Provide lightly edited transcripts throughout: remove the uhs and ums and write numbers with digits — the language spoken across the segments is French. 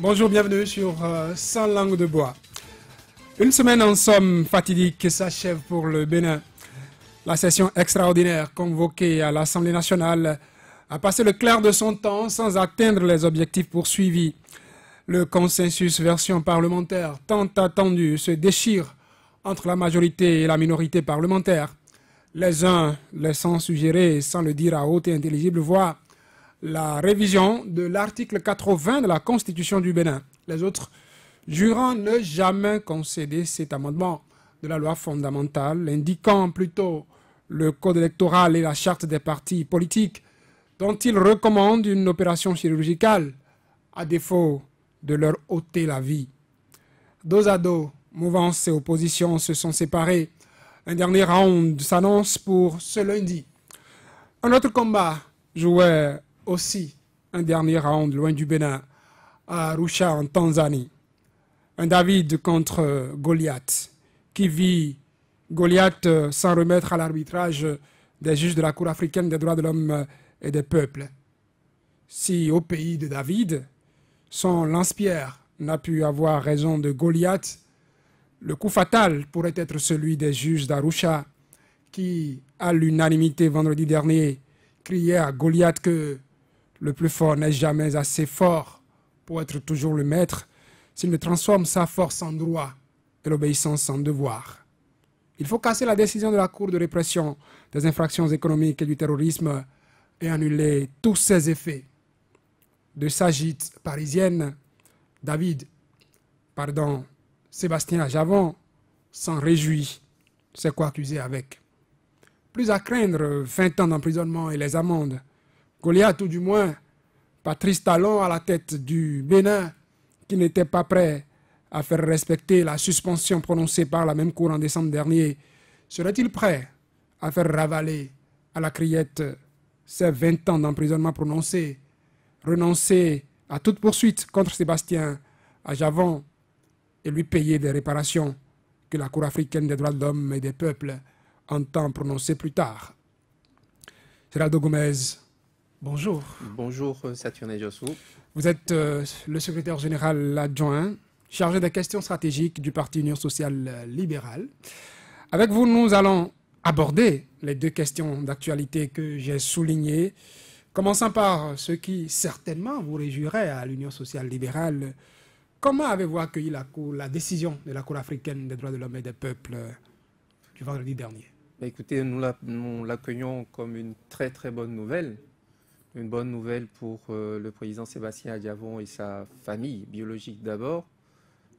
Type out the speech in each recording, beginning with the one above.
Bonjour, bienvenue sur 100 langues de bois. Une semaine en somme fatidique s'achève pour le Bénin. La session extraordinaire convoquée à l'Assemblée nationale a passé le clair de son temps sans atteindre les objectifs poursuivis. Le consensus version parlementaire tant attendu se déchire entre la majorité et la minorité parlementaire. Les uns laissant suggérer, sans le dire à haute et intelligible voix, la révision de l'article 80 de la Constitution du Bénin. Les autres jurant ne jamais concéder cet amendement de la loi fondamentale, indiquant plutôt le code électoral et la charte des partis politiques, dont ils recommandent une opération chirurgicale, à défaut de leur ôter la vie. Dos à dos, mouvance et opposition se sont séparés. Un dernier round s'annonce pour ce lundi. Un autre combat jouait aussi un dernier round loin du Bénin, à Arusha en Tanzanie. Un David contre Goliath, qui vit Goliath sans remettre à l'arbitrage des juges de la Cour africaine des droits de l'homme et des peuples. Si au pays de David, son lance-pierre n'a pu avoir raison de Goliath, le coup fatal pourrait être celui des juges d'Arusha qui, à l'unanimité vendredi dernier, criaient à Goliath que le plus fort n'est jamais assez fort pour être toujours le maître s'il ne transforme sa force en droit et l'obéissance en devoir. Il faut casser la décision de la Cour de répression des infractions économiques et du terrorisme et annuler tous ses effets. De sa gîte parisienne, Sébastien Ajavon s'en réjouit. C'est quoi accuser avec. Plus à craindre 20 ans d'emprisonnement et les amendes. Goliath, ou du moins Patrice Talon à la tête du Bénin, qui n'était pas prêt à faire respecter la suspension prononcée par la même Cour en décembre dernier, serait-il prêt à faire ravaler à la criette ces 20 ans d'emprisonnement prononcés, renoncer à toute poursuite contre Sébastien Ajavon et lui payer des réparations que la Cour africaine des droits de l'homme et des peuples entend prononcer plus tard? Géraldo Gomez, bonjour. Bonjour Saturne Jossou. Vous êtes le secrétaire général adjoint chargé des questions stratégiques du Parti Union sociale libérale. Avec vous, nous allons aborder les deux questions d'actualité que j'ai soulignées, commençant par ce qui certainement vous réjouirait à l'Union sociale libérale. Comment avez-vous accueilli la décision de la Cour africaine des droits de l'homme et des peuples du vendredi dernier? Écoutez, nous l'accueillons comme une très très bonne nouvelle. Une bonne nouvelle pour le président Sébastien Ajavon et sa famille biologique d'abord.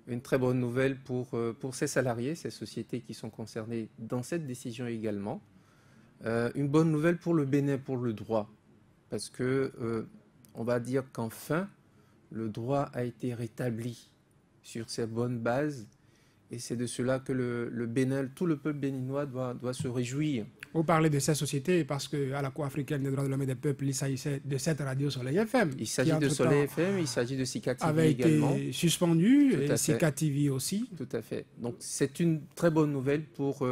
Une très bonne nouvelle pour ses salariés, ces sociétés qui sont concernées dans cette décision également. Une bonne nouvelle pour le Bénin, pour le droit. Parce que on va dire qu'enfin, le droit a été rétabli sur ses bonnes bases. Et c'est de cela que le Bénin, tout le peuple béninois doit se réjouir. Vous parlez de ces sociétés parce qu'à la Cour africaine des droits de l'homme et des peuples, il s'agissait de cette radio Soleil FM. Il s'agit de Soleil FM, il s'agit de Sika TV également. Avait été suspendu, et Sika TV aussi. Tout à fait. Donc c'est une très bonne nouvelle pour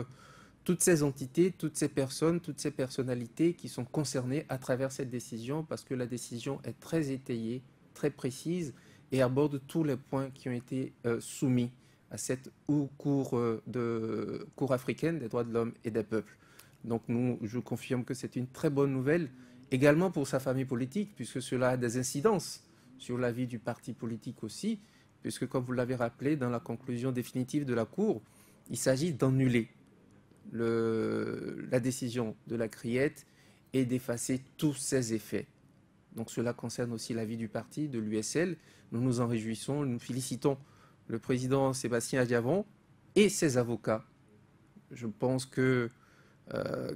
toutes ces entités, toutes ces personnes, toutes ces personnalités qui sont concernées à travers cette décision, parce que la décision est très étayée, très précise et aborde tous les points qui ont été soumis à cette Cour africaine des droits de l'homme et des peuples. Donc je confirme que c'est une très bonne nouvelle, également pour sa famille politique, puisque cela a des incidences sur la vie du parti politique aussi, puisque comme vous l'avez rappelé, dans la conclusion définitive de la Cour, il s'agit d'annuler la décision de la criette et d'effacer tous ses effets. Donc cela concerne aussi la vie du parti, de l'USL. Nous nous en réjouissons, nous félicitons le président Sébastien Ajavon et ses avocats. Je pense que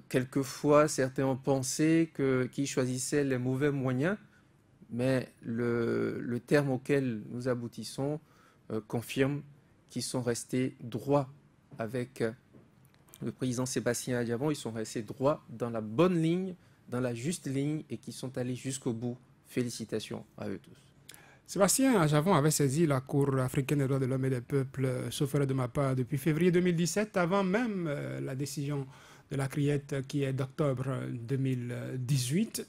quelquefois, certains ont pensé qu'ils choisissaient les mauvais moyens, mais le terme auquel nous aboutissons confirme qu'ils sont restés droits avec le président Sébastien Ajavon. Ils sont restés droits dans la bonne ligne, dans la juste ligne, et qui sont allés jusqu'au bout. Félicitations à eux tous. Sébastien Ajavon avait saisi la Cour africaine des droits de l'homme et des peuples, sauf erreur de ma part, depuis février 2017, avant même la décision de la criette qui est d'octobre 2018.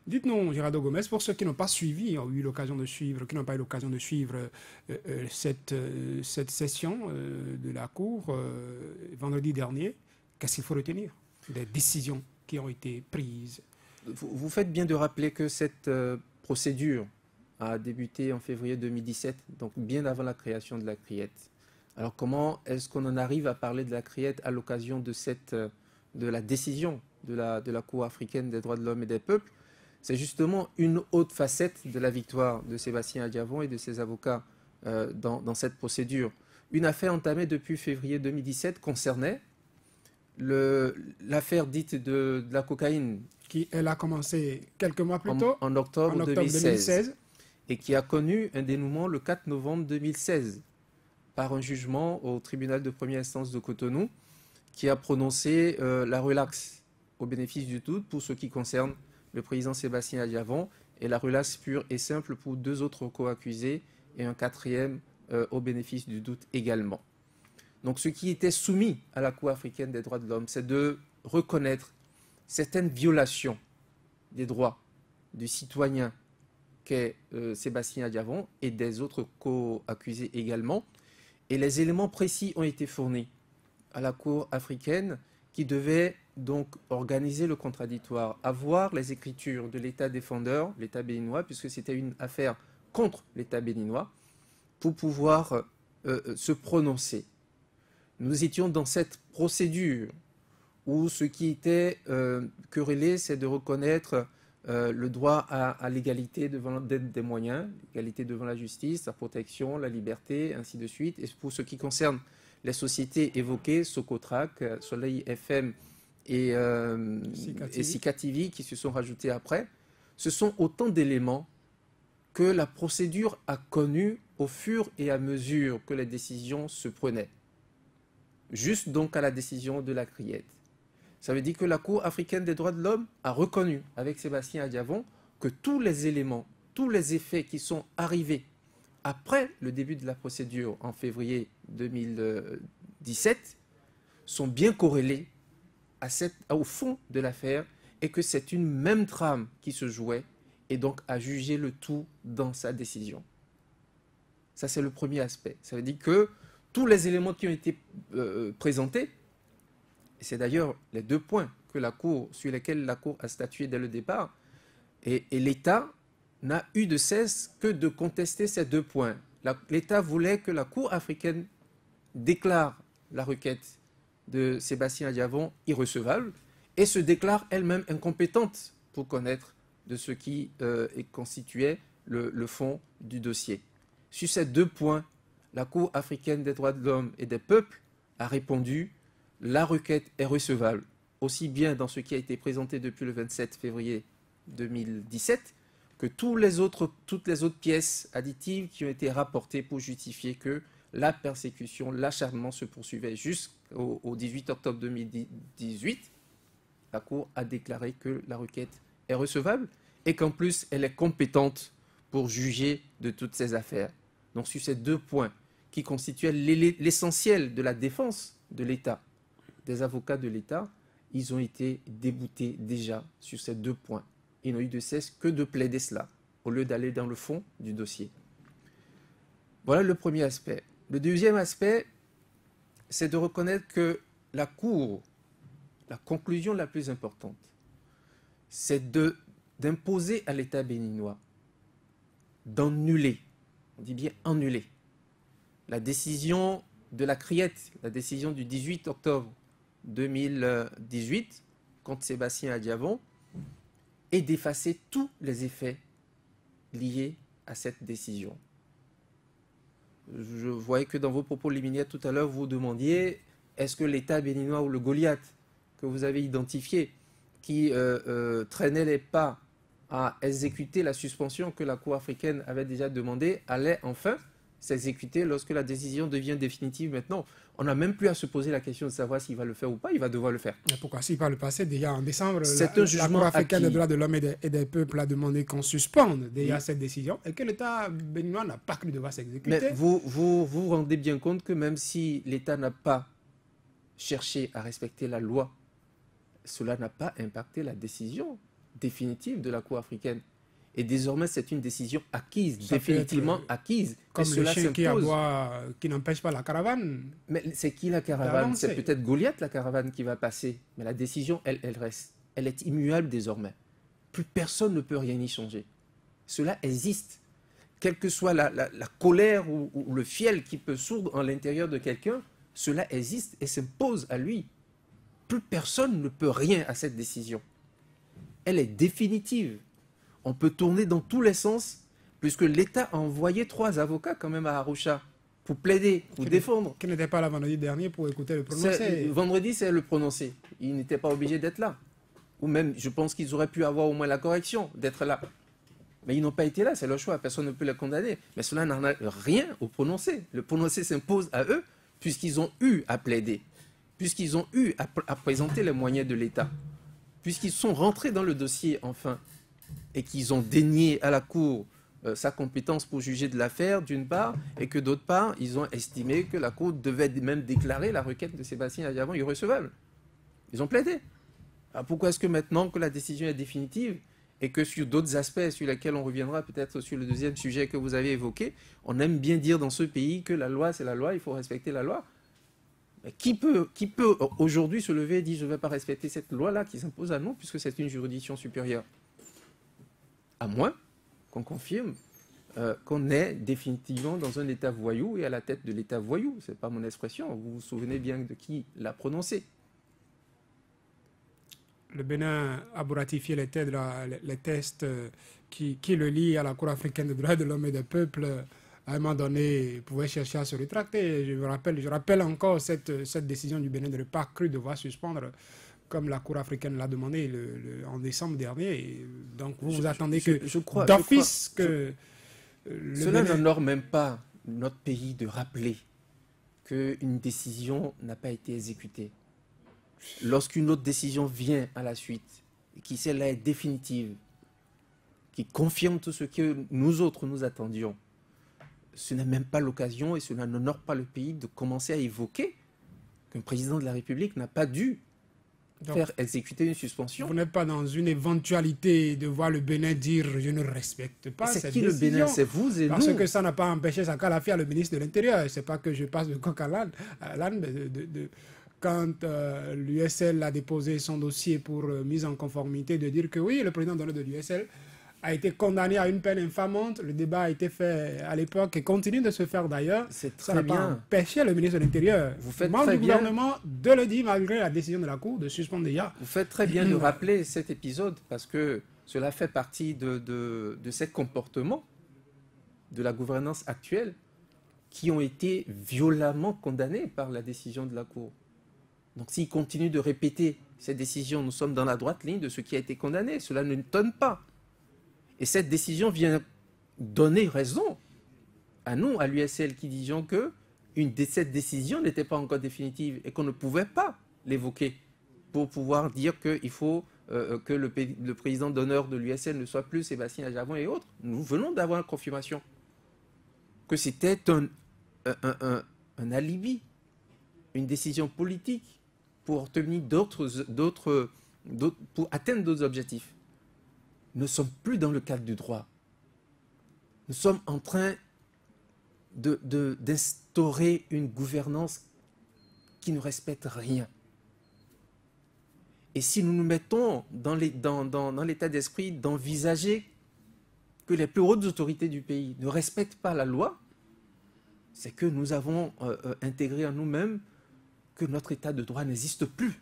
Dites-nous, Gerardo Gomez, pour ceux qui n'ont pas suivi, ont eu l'occasion de suivre, qui n'ont pas eu l'occasion de suivre cette session de la Cour vendredi dernier, qu'est-ce qu'il faut retenir des décisions qui ont été prises? Vous faites bien de rappeler que cette procédure a débuté en février 2017, donc bien avant la création de la CRIET. Alors comment est-ce qu'on en arrive à parler de la CRIET à l'occasion de la décision de la Cour africaine des droits de l'homme et des peuples? C'est justement une autre facette de la victoire de Sébastien Adjavon et de ses avocats dans cette procédure. Une affaire entamée depuis février 2017 concernait l'affaire dite de la cocaïne. Elle a commencé quelques mois plus tôt, en octobre 2016, et qui a connu un dénouement le 4 novembre 2016 par un jugement au tribunal de première instance de Cotonou qui a prononcé la relaxe au bénéfice du doute pour ce qui concerne le président Sébastien Adjavon et la relaxe pure et simple pour 2 autres co-accusés et un 4e au bénéfice du doute également. Donc ce qui était soumis à la Cour africaine des droits de l'homme, c'est de reconnaître certaines violations des droits du citoyen qu'est Sébastien Adjavon et des autres co-accusés également. Et les éléments précis ont été fournis à la Cour africaine qui devait donc organiser le contradictoire, avoir les écritures de l'État défendeur, l'État béninois, puisque c'était une affaire contre l'État béninois, pour pouvoir se prononcer. Nous étions dans cette procédure où ce qui était querellé, c'est de reconnaître le droit à l'égalité devant des moyens, l'égalité devant la justice, la protection, la liberté, ainsi de suite. Et pour ce qui concerne les sociétés évoquées, Socotrac, Soleil FM et Sika TV qui se sont rajoutés après, ce sont autant d'éléments que la procédure a connus au fur et à mesure que les décisions se prenaient. Juste donc à la décision de la CRIET. Ça veut dire que la Cour africaine des droits de l'homme a reconnu avec Sébastien Adjavon que tous les éléments, tous les effets qui sont arrivés après le début de la procédure en février 2017 sont bien corrélés au fond de l'affaire et que c'est une même trame qui se jouait et donc a jugé le tout dans sa décision. Ça, c'est le premier aspect. Ça veut dire que tous les éléments qui ont été présentés, et c'est d'ailleurs les 2 points sur lesquels la Cour a statué dès le départ, et l'État n'a eu de cesse que de contester ces 2 points. L'État voulait que la Cour africaine déclare la requête de Sébastien Adjavon irrecevable et se déclare elle-même incompétente pour connaître de ce qui constituait le fond du dossier. Sur ces 2 points, la Cour africaine des droits de l'homme et des peuples a répondu « La requête est recevable », aussi bien dans ce qui a été présenté depuis le 27 février 2017 que toutes les autres pièces additives qui ont été rapportées pour justifier que la persécution, l'acharnement se poursuivait jusqu'au 18 octobre 2018. La Cour a déclaré que la requête est recevable et qu'en plus elle est compétente pour juger de toutes ces affaires. Donc sur ces 2 points qui constituaient l'essentiel de la défense de l'État, des avocats de l'État, ils ont été déboutés déjà sur ces 2 points. Ils n'ont eu de cesse que de plaider cela, au lieu d'aller dans le fond du dossier. Voilà le premier aspect. Le deuxième aspect, c'est de reconnaître que la Cour, la conclusion la plus importante, c'est d'imposer à l'État béninois d'annuler, on dit bien annuler, la décision de la CRIET, la décision du 18 octobre 2018 contre Sébastien Adjavon, et d'effacer tous les effets liés à cette décision. Je voyais que dans vos propos liminaires tout à l'heure, vous demandiez est-ce que l'État béninois ou le Goliath que vous avez identifié, qui traînait les pas à exécuter la suspension que la Cour africaine avait déjà demandée, allait enfin s'exécuter lorsque la décision devient définitive maintenant. On n'a même plus à se poser la question de savoir s'il va le faire ou pas, il va devoir le faire. Mais pourquoi si par le passé, déjà en décembre, la Cour africaine des droits de l'homme et des peuples a demandé qu'on suspende déjà cette décision et que l'État béninois n'a pas cru devoir s'exécuter. Mais vous rendez bien compte que même si l'État n'a pas cherché à respecter la loi, cela n'a pas impacté la décision. définitive de la Cour africaine. Et désormais, c'est une décision acquise, Ça définitivement acquise. Comme et le cela chien qui s'impose. aboie, qui n'empêche pas la caravane. Mais c'est qui la caravane? d'avancer. C'est peut-être Goliath, la caravane, qui va passer. Mais la décision, elle reste. Elle est immuable désormais. Plus personne ne peut rien y changer. Cela existe. Quelle que soit la colère ou le fiel qui peut sourdre en l'intérieur de quelqu'un, cela existe et s'impose à lui. Plus personne ne peut rien à cette décision. Elle est définitive. On peut tourner dans tous les sens, puisque l'État a envoyé 3 avocats quand même à Arusha pour plaider, pour défendre. Qui n'était pas là vendredi dernier pour écouter le prononcé. Vendredi, c'est le prononcé. Ils n'étaient pas obligés d'être là. Ou même, je pense qu'ils auraient pu avoir au moins la correction d'être là. Mais ils n'ont pas été là, c'est leur choix, personne ne peut les condamner. Mais cela n'en a rien au prononcé. Le prononcé s'impose à eux, puisqu'ils ont eu à plaider, puisqu'ils ont eu à présenter les moyens de l'État, puisqu'ils sont rentrés dans le dossier enfin, et qu'ils ont dénié à la Cour sa compétence pour juger de l'affaire, d'une part, et que d'autre part, ils ont estimé que la Cour devait même déclarer la requête de Sébastien Adjavon irrecevable. Ils ont plaidé. Alors pourquoi est-ce que maintenant que la décision est définitive, et que sur d'autres aspects sur lesquels on reviendra peut-être sur le deuxième sujet que vous avez évoqué, on aime bien dire dans ce pays que la loi c'est la loi, il faut respecter la loi. Mais qui peut aujourd'hui se lever et dire je ne vais pas respecter cette loi-là qui s'impose à nous puisque c'est une juridiction supérieure? À moins qu'on confirme qu'on est définitivement dans un État voyou et à la tête de l'État voyou. Ce n'est pas mon expression, vous vous souvenez bien de qui l'a prononcé. Le Bénin a ratifié les tests qui le lient à la Cour africaine des droits de l'homme et des peuples. À un moment donné, pouvait chercher à se rétracter. Je rappelle encore cette décision du Bénin de ne pas cru devoir suspendre, comme la Cour africaine l'a demandé en décembre dernier. Et donc vous attendez que d'office que... Cela n'honore même pas notre pays de rappeler qu'une décision n'a pas été exécutée. Lorsqu'une autre décision vient à la suite, qui celle-là est définitive, qui confirme tout ce que nous autres nous attendions, ce n'est même pas l'occasion et cela n'honore pas le pays de commencer à évoquer qu'un président de la République n'a pas dû faire exécuter une suspension. Vous n'êtes pas dans une éventualité de voir le Bénin dire « je ne respecte pas cette décision ». C'est qui le Bénin? C'est vous et nous. Parce que ça n'a pas empêché Saka Lafia, le ministre de l'Intérieur. C'est pas que je passe de coq à l'âne, quand l'USL a déposé son dossier pour mise en conformité, de dire que oui, le président d'honneur de l'USL a été condamné à une peine infamante. Le débat a été fait à l'époque et continue de se faire d'ailleurs. Ça n'a pas empêché le ministre de l'Intérieur, membre du gouvernement, de le dire malgré la décision de la Cour de suspendre déjà. Vous faites très bien de rappeler cet épisode parce que cela fait partie de ces comportements de la gouvernance actuelle qui ont été violemment condamnés par la décision de la Cour. Donc s'il continue de répéter cette décision, nous sommes dans la droite ligne de ce qui a été condamné. Cela ne donne pas. Et cette décision vient donner raison à nous, à l'USL, qui disions que cette décision n'était pas encore définitive et qu'on ne pouvait pas l'évoquer pour pouvoir dire qu'il faut que le président d'honneur de l'USL ne soit plus Sébastien Adjavon et autres. Nous venons d'avoir une confirmation que c'était un alibi, une décision politique pour obtenir pour atteindre d'autres objectifs. Nous ne sommes plus dans le cadre du droit. Nous sommes en train d'instaurer une gouvernance qui ne respecte rien. Et si nous nous mettons dans l'état d'esprit d'envisager que les plus hautes autorités du pays ne respectent pas la loi, c'est que nous avons intégré en nous-mêmes que notre état de droit n'existe plus.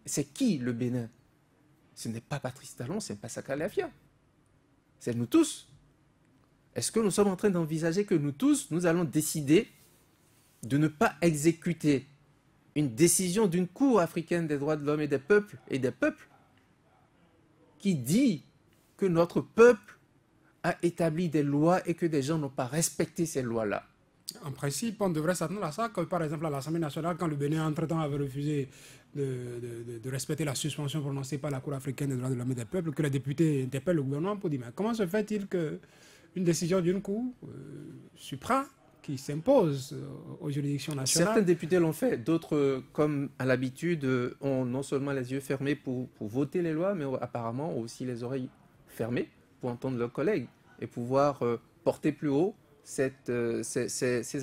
C'est qui le Bénin? Ce n'est pas Patrice Talon, ce n'est pas Saka Lafia. C'est nous tous. Est-ce que nous sommes en train d'envisager que nous tous, nous allons décider de ne pas exécuter une décision d'une Cour africaine des droits de l'homme et des peuples qui dit que notre peuple a établi des lois et que des gens n'ont pas respecté ces lois-là? En principe, on devrait s'attendre à ça, que par exemple à l'Assemblée nationale, quand le Bénin entre-temps avait refusé de respecter la suspension prononcée par la Cour africaine des droits de l'homme et des peuples, que les députés interpellent le gouvernement pour dire mais comment se fait-il qu'une décision d'une Cour suprême qui s'impose aux juridictions nationales. Certains députés l'ont fait, d'autres, comme à l'habitude, ont non seulement les yeux fermés pour voter les lois, mais apparemment ont aussi les oreilles fermées pour entendre leurs collègues et pouvoir porter plus haut ces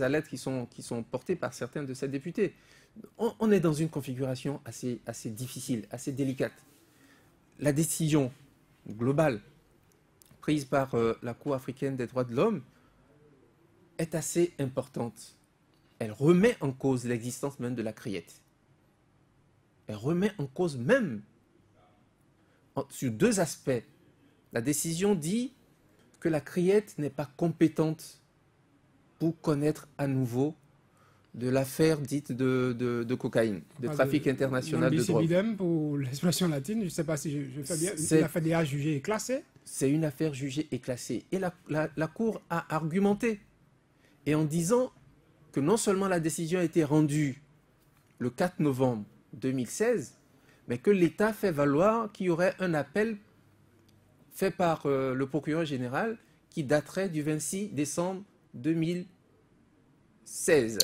alertes qui sont portées par certains de ces députés. On est dans une configuration assez difficile, assez délicate. La décision globale prise par la Cour africaine des droits de l'homme est assez importante. Elle remet en cause l'existence même de la criette. Elle remet en cause même, sur deux aspects. La décision dit que la criette n'est pas compétente pour connaître à nouveau de l'affaire dite de cocaïne, de trafic international de drogue. Non pour l'expression latine, je ne sais pas si je fais bien, une affaire déjà jugée et classée. C'est une affaire jugée et classée. Et la Cour a argumenté, et en disant que non seulement la décision a été rendue le 4 novembre 2016, mais que l'État fait valoir qu'il y aurait un appel fait par le procureur général qui daterait du 26 décembre 2016.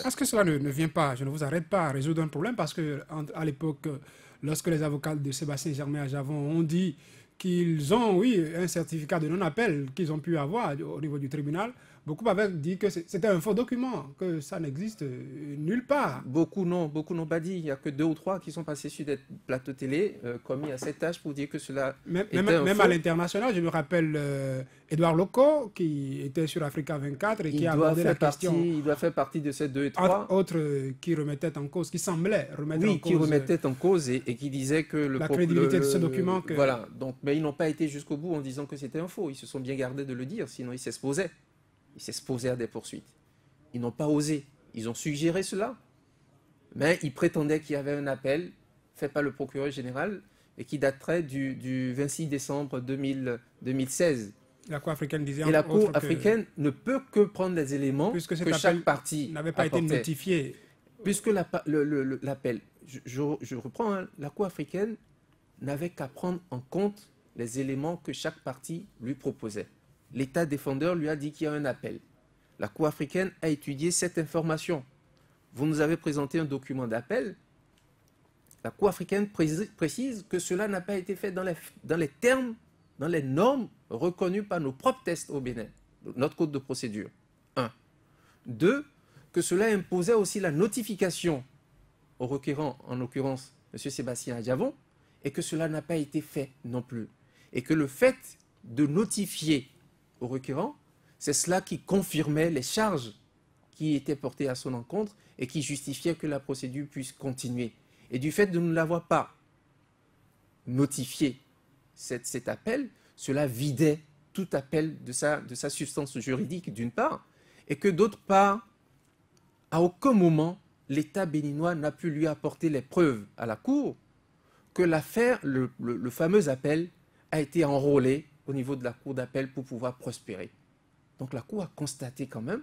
Est-ce que cela ne vient pas, je ne vous arrête pas, à résoudre un problème? Parce qu'à l'époque, lorsque les avocats de Sébastien Germain Adjavon ont dit qu'ils ont, oui, un certificat de non-appel qu'ils ont pu avoir au niveau du tribunal, beaucoup avaient dit que c'était un faux document, que ça n'existe nulle part. Beaucoup n'ont pas dit. Il n'y a que 2 ou 3 qui sont passés sur des plateaux télé commis à cette tâche pour dire que cela était un même faux. à l'international, je me rappelle Edouard Loco, qui était sur Africa 24 et qui a abordé la question. Il doit faire partie de ces 2 et 3. Autres qui remettaient en cause, qui semblaient remettre en cause. Oui, qui remettaient en cause et qui disaient que la crédibilité de ce document. Voilà. Donc, mais ils n'ont pas été jusqu'au bout en disant que c'était un faux. Ils se sont bien gardés de le dire, sinon ils s'exposaient. Ils s'exposaient à des poursuites. Ils n'ont pas osé. Ils ont suggéré cela, mais ils prétendaient qu'il y avait un appel fait par le procureur général et qui daterait du 26 décembre 2016. La Cour africaine disait et la Cour africaine ne peut que prendre les éléments que chaque partie n'avait pas été notifié. Puisque l'appel, je reprends, hein, la Cour africaine n'avait qu'à prendre en compte les éléments que chaque partie lui proposait. L'État défendeur lui a dit qu'il y a un appel. La Cour africaine a étudié cette information. Vous nous avez présenté un document d'appel. La Cour africaine précise que cela n'a pas été fait dans les termes, dans les normes reconnues par nos propres tests au Bénin, notre code de procédure. 1. 2. Que cela imposait aussi la notification au requérant, en l'occurrence M. Sébastien Adjavon, et que cela n'a pas été fait non plus. Et que le fait de notifier au requérant, c'est cela qui confirmait les charges qui étaient portées à son encontre et qui justifiait que la procédure puisse continuer. Et du fait de ne l'avoir pas notifié cet appel, cela vidait tout appel de sa substance juridique d'une part, et que d'autre part, à aucun moment, l'État béninois n'a pu lui apporter les preuves à la Cour que l'affaire, le fameux appel, a été enrôlé au niveau de la Cour d'appel pour pouvoir prospérer. Donc la Cour a constaté quand même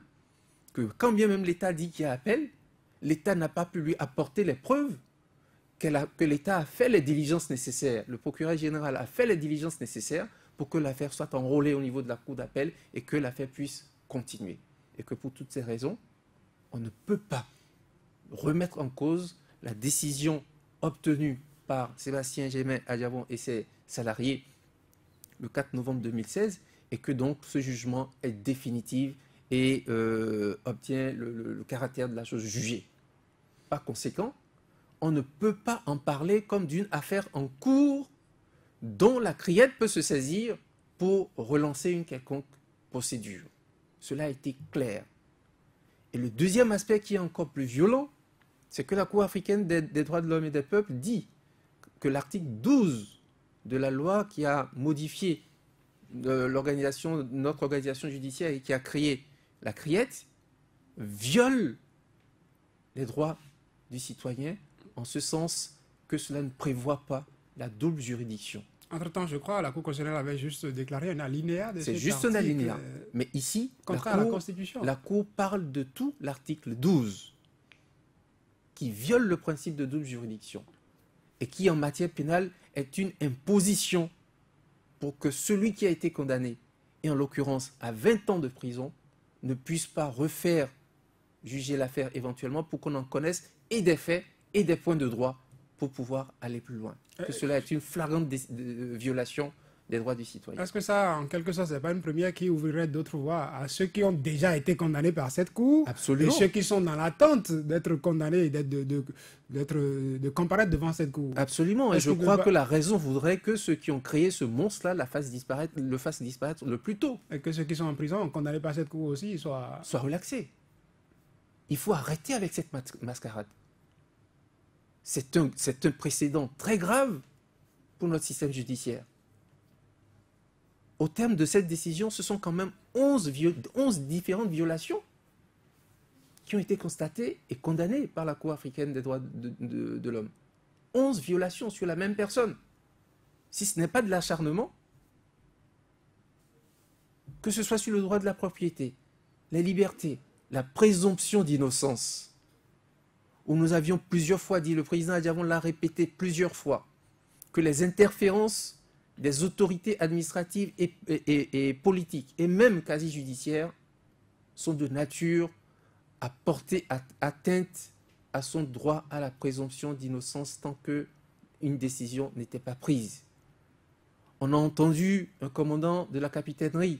que quand bien même l'État dit qu'il y a appel, l'État n'a pas pu lui apporter les preuves que l'État a fait les diligences nécessaires. Le procureur général a fait les diligences nécessaires pour que l'affaire soit enrôlée au niveau de la Cour d'appel et que l'affaire puisse continuer. Et que pour toutes ces raisons, on ne peut pas remettre en cause la décision obtenue par Sébastien Germain Adjavon et ses salariés le 4 novembre 2016 et que donc ce jugement est définitif et obtient le caractère de la chose jugée. Par conséquent, on ne peut pas en parler comme d'une affaire en cours dont la criette peut se saisir pour relancer une quelconque procédure. Cela a été clair. Et le deuxième aspect qui est encore plus violent, c'est que la Cour africaine des droits de l'homme et des peuples dit que l'article 12 de la loi qui a modifié notre organisation judiciaire et qui a créé la criette viole les droits du citoyen en ce sens que cela ne prévoit pas la double juridiction. Entre-temps, je crois, la Cour constitutionnelle avait juste déclaré un alinéa de cet article. C'est juste un alinéa. Mais ici, contraire à la Constitution. La Cour parle de tout l'article 12 qui viole le principe de double juridiction et qui, en matière pénale, est une imposition pour que celui qui a été condamné, et en l'occurrence à 20 ans de prison, ne puisse pas refaire juger l'affaire éventuellement pour qu'on en connaisse et des faits et des points de droit pour pouvoir aller plus loin. Que cela est une flagrante violation des droits du citoyen. Est-ce que ça, en quelque sorte, c'est pas une première qui ouvrirait d'autres voies à ceux qui ont déjà été condamnés par cette cour? Absolument. Et ceux qui sont dans l'attente d'être condamnés et de comparaître devant cette cour? Absolument. Et je crois que la raison voudrait que ceux qui ont créé ce monstre-là le fassent disparaître le plus tôt. Et que ceux qui sont en prison, condamnés par cette cour aussi, soient relaxés. Il faut arrêter avec cette mascarade. C'est un précédent très grave pour notre système judiciaire. Au terme de cette décision, ce sont quand même 11 différentes violations qui ont été constatées et condamnées par la Cour africaine des droits de l'homme. 11 violations sur la même personne. Si ce n'est pas de l'acharnement, que ce soit sur le droit de la propriété, les libertés, la présomption d'innocence, où nous avions plusieurs fois dit, le président Adjavon l'a répété plusieurs fois, que les interférences des autorités administratives et politiques, et même quasi-judiciaires, sont de nature à porter atteinte à son droit à la présomption d'innocence tant qu'une décision n'était pas prise. On a entendu un commandant de la capitainerie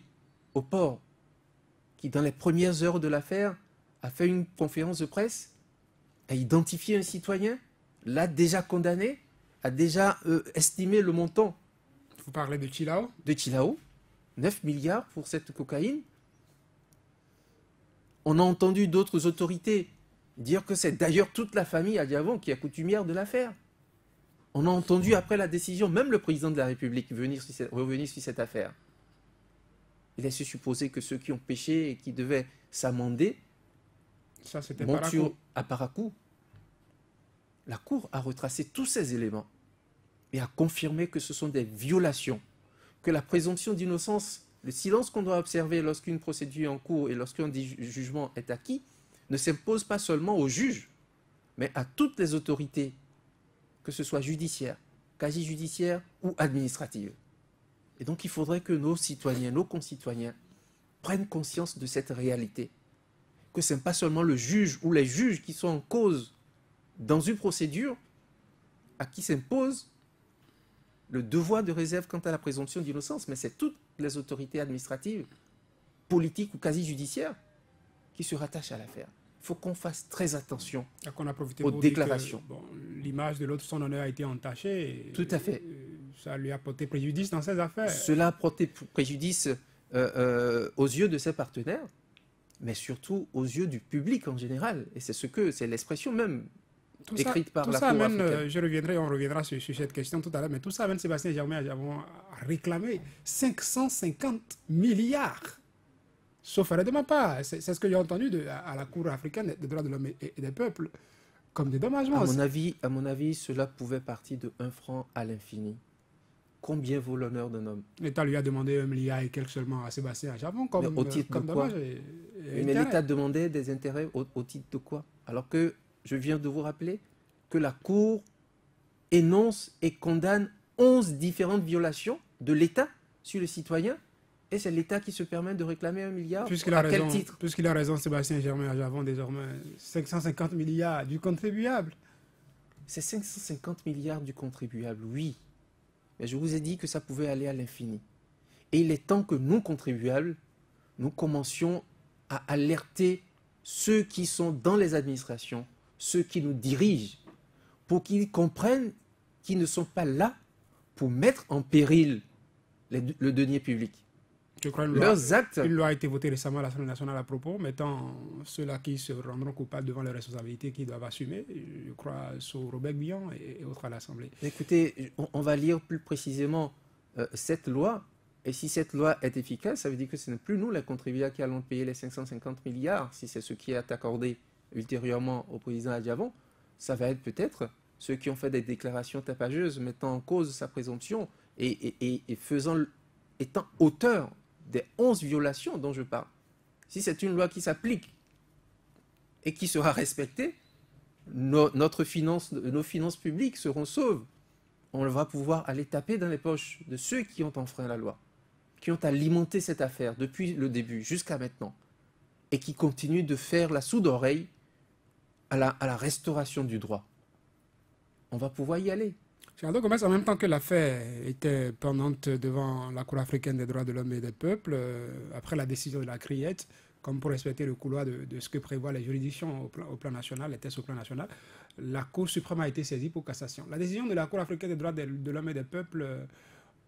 au port qui, dans les premières heures de l'affaire, a fait une conférence de presse, a identifié un citoyen, l'a déjà condamné, a déjà estimé le montant. Vous parlez de Chilao? De Chilao, 9 milliards pour cette cocaïne. On a entendu d'autres autorités dire que c'est d'ailleurs toute la famille Adjavon qui est coutumière de l'affaire. On a entendu après la décision, même le président de la République revenir sur cette affaire. Il laisse supposer que ceux qui ont péché et qui devaient s'amender montent à Parakou. La Cour a retracé tous ces éléments et a confirmé que ce sont des violations, que la présomption d'innocence, le silence qu'on doit observer lorsqu'une procédure est en cours et lorsqu'un jugement est acquis, ne s'impose pas seulement aux juges, mais à toutes les autorités, que ce soit judiciaire, quasi-judiciaire ou administrative. Et donc il faudrait que nos citoyens, nos concitoyens, prennent conscience de cette réalité, que ce n'est pas seulement le juge ou les juges qui sont en cause dans une procédure à qui s'impose le devoir de réserve quant à la présomption d'innocence, mais c'est toutes les autorités administratives, politiques ou quasi-judiciaires qui se rattachent à l'affaire. Il faut qu'on fasse très attention aux déclarations. L'image de l'autre, son honneur a été entachée. Tout à fait. Ça lui a porté préjudice dans ses affaires. Cela a porté préjudice aux yeux de ses partenaires, mais surtout aux yeux du public en général. Et c'est l'expression même écrite par la Cour africaine. On reviendra sur cette question tout à l'heure, mais tout ça amène Sébastien Germain à réclamer 550 milliards. Sauf erreur de ma part. C'est ce que j'ai entendu à la Cour africaine des droits de l'homme et des peuples comme des dommagements. À mon avis, cela pouvait partir de 1 franc à l'infini. Combien vaut l'honneur d'un homme? L'État lui a demandé 1 milliard et quelques seulement à Sébastien Adjavon comme dommage. Mais l'État demandait des intérêts au titre de quoi? Alors que je viens de vous rappeler que la Cour énonce et condamne 11 différentes violations de l'État sur le citoyen, et c'est l'État qui se permet de réclamer 1 milliard. Quel titre? Puisqu'il a raison, Sébastien Germain Adjavon, désormais 550 milliards du contribuable. C'est 550 milliards du contribuable, oui. Mais je vous ai dit que ça pouvait aller à l'infini. Et il est temps que nous, contribuables, nous commencions à alerter ceux qui sont dans les administrations, ceux qui nous dirigent, pour qu'ils comprennent qu'ils ne sont pas là pour mettre en péril le denier public. Je crois une loi a été votée récemment à l'Assemblée nationale à propos, mettant ceux-là qui se rendront coupables devant les responsabilités qu'ils doivent assumer, je crois, sur Robert Guillon et autres à l'Assemblée. Écoutez, on va lire plus précisément cette loi, et si cette loi est efficace, ça veut dire que ce n'est plus nous, les contribuables, qui allons payer les 550 milliards, si c'est ce qui est accordé ultérieurement au président Adjavon, ça va être peut-être ceux qui ont fait des déclarations tapageuses, mettant en cause sa présomption et étant auteur des 11 violations dont je parle. Si c'est une loi qui s'applique et qui sera respectée, nos finances publiques seront sauves. On va pouvoir aller taper dans les poches de ceux qui ont enfreint la loi, qui ont alimenté cette affaire depuis le début jusqu'à maintenant. et qui continue de faire la sourde oreille à la restauration du droit. On va pouvoir y aller. Géraldo Gomez, en même temps que l'affaire était pendante devant la Cour africaine des droits de l'homme et des peuples, après la décision de la CRIET, comme pour respecter le couloir de ce que prévoient les juridictions au plan national, les tests au plan national, la Cour suprême a été saisie pour cassation. La décision de la Cour africaine des droits de l'homme et des peuples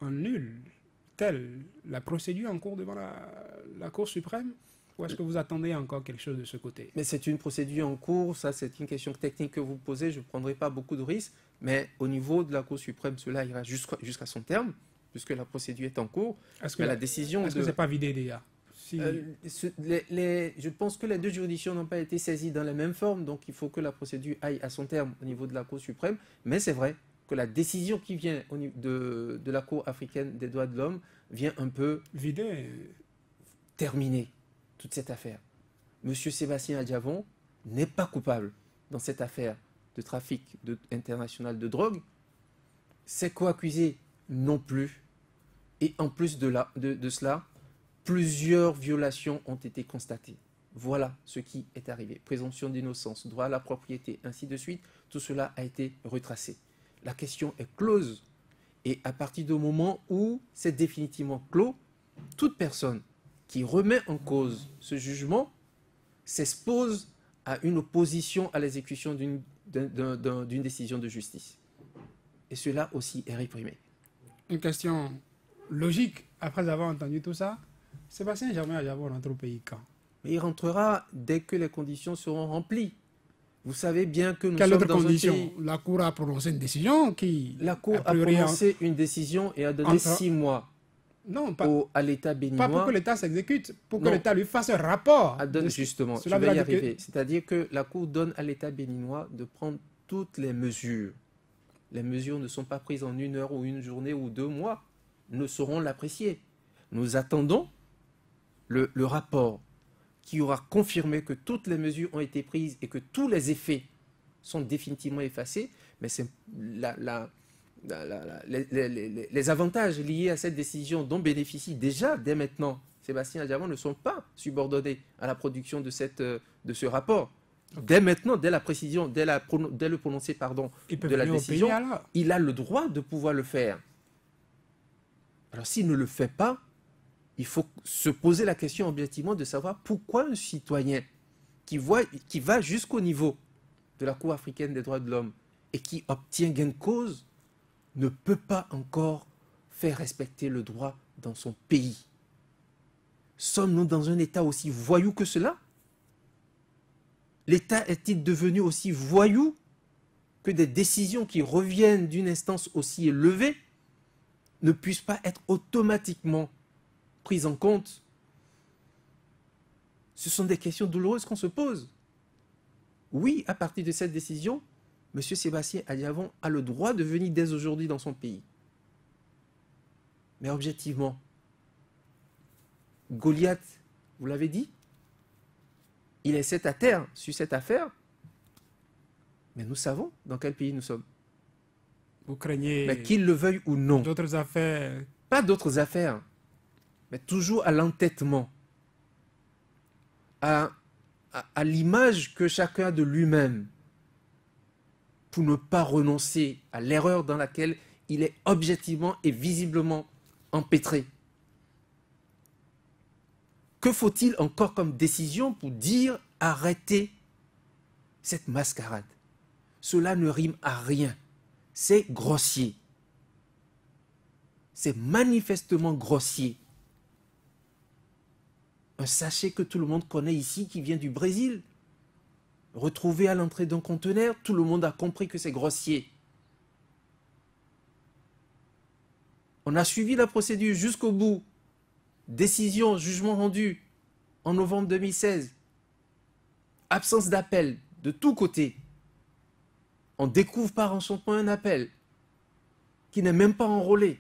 annule-t-elle la procédure en cours devant la Cour suprême? Ou est-ce que vous attendez encore quelque chose de ce côté? Mais c'est une procédure en cours, ça c'est une question technique que vous posez, je ne prendrai pas beaucoup de risques, mais au niveau de la Cour suprême, cela ira jusqu'à son terme, puisque la procédure est en cours. Est-ce que la décision est-ce que ce n'est pas vidé déjà? Je pense que les deux juridictions n'ont pas été saisies dans la même forme, donc il faut que la procédure aille à son terme au niveau de la Cour suprême, mais c'est vrai que la décision qui vient de la Cour africaine des droits de l'homme vient un peu vider, terminer toute cette affaire. Monsieur Sébastien Adjavon n'est pas coupable dans cette affaire de trafic international de drogue. Ses co-accusés non plus. Et en plus de cela, plusieurs violations ont été constatées. Voilà ce qui est arrivé. Présomption d'innocence, droit à la propriété, ainsi de suite. Tout cela a été retracé. La question est close. Et à partir du moment où c'est définitivement clos, toute personne qui remet en cause ce jugement s'expose à une opposition à l'exécution d'une décision de justice. Et cela aussi est réprimé. Une question logique, après avoir entendu tout ça, Sébastien Germain Adjavon rentre au pays quand? Mais il rentrera dès que les conditions seront remplies. Vous savez bien que nous sommes dans condition? un pays... La Cour a prononcé une décision qui... La Cour a prononcé une décision et a donné 6 mois. Non, pas, à l'État béninois. Pas pour que l'État s'exécute, pour que l'État lui fasse un rapport. Justement, je vais y arriver. C'est-à-dire que la Cour donne à l'État béninois de prendre toutes les mesures. Les mesures ne sont pas prises en 1 heure ou 1 journée ou 2 mois. Nous saurons l'apprécier. Nous attendons le rapport qui aura confirmé que toutes les mesures ont été prises et que tous les effets sont définitivement effacés. Mais c'est les avantages liés à cette décision dont bénéficie déjà dès maintenant Sébastien Adjavon ne sont pas subordonnés à la production de ce rapport. Dès maintenant, dès la précision, dès le prononcé de la décision, il a le droit de pouvoir le faire. Alors s'il ne le fait pas, il faut se poser la question objectivement de savoir pourquoi un citoyen qui va jusqu'au niveau de la Cour africaine des droits de l'homme et qui obtient gain de cause ne peut pas encore faire respecter le droit dans son pays. Sommes-nous dans un État aussi voyou que cela? L'État est-il devenu aussi voyou que des décisions qui reviennent d'une instance aussi élevée ne puissent pas être automatiquement prises en compte? Ce sont des questions douloureuses qu'on se pose. Oui, à partir de cette décision, M. Sébastien Adjavon a le droit de venir dès aujourd'hui dans son pays. Mais objectivement, Goliath, vous l'avez dit, il est 7 à terre sur cette affaire, mais nous savons dans quel pays nous sommes. Vous craignez... Mais qu'il le veuille ou non. D'autres affaires? Pas d'autres affaires, mais toujours à l'entêtement, à l'image que chacun a de lui-même, pour ne pas renoncer à l'erreur dans laquelle il est objectivement et visiblement empêtré. Que faut-il encore comme décision pour dire arrêtez cette mascarade? Cela ne rime à rien. C'est grossier. C'est manifestement grossier. Un sachet que tout le monde connaît ici qui vient du Brésil, retrouvé à l'entrée d'un conteneur, tout le monde a compris que c'est grossier. On a suivi la procédure jusqu'au bout. Décision, jugement rendu en novembre 2016. Absence d'appel de tous côtés. On découvre par enchantement un appel qui n'est même pas enrôlé.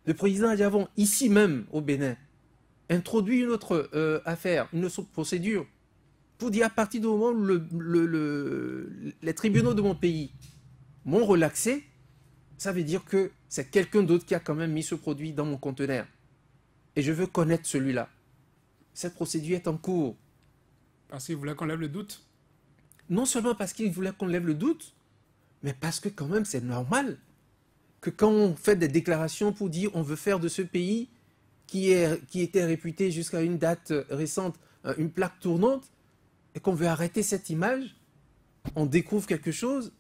Le président Adjavon, ici même au Bénin, introduit une autre affaire, une autre procédure pour dire à partir du moment où les tribunaux de mon pays m'ont relaxé, ça veut dire que c'est quelqu'un d'autre qui a quand même mis ce produit dans mon conteneur. Et je veux connaître celui-là. Cette procédure est en cours. Parce qu'il voulait qu'on lève le doute. Non seulement parce qu'il voulait qu'on lève le doute, mais parce que quand même c'est normal que quand on fait des déclarations pour dire on veut faire de ce pays qui était réputé jusqu'à une date récente une plaque tournante et qu'on veut arrêter cette image, on découvre quelque chose,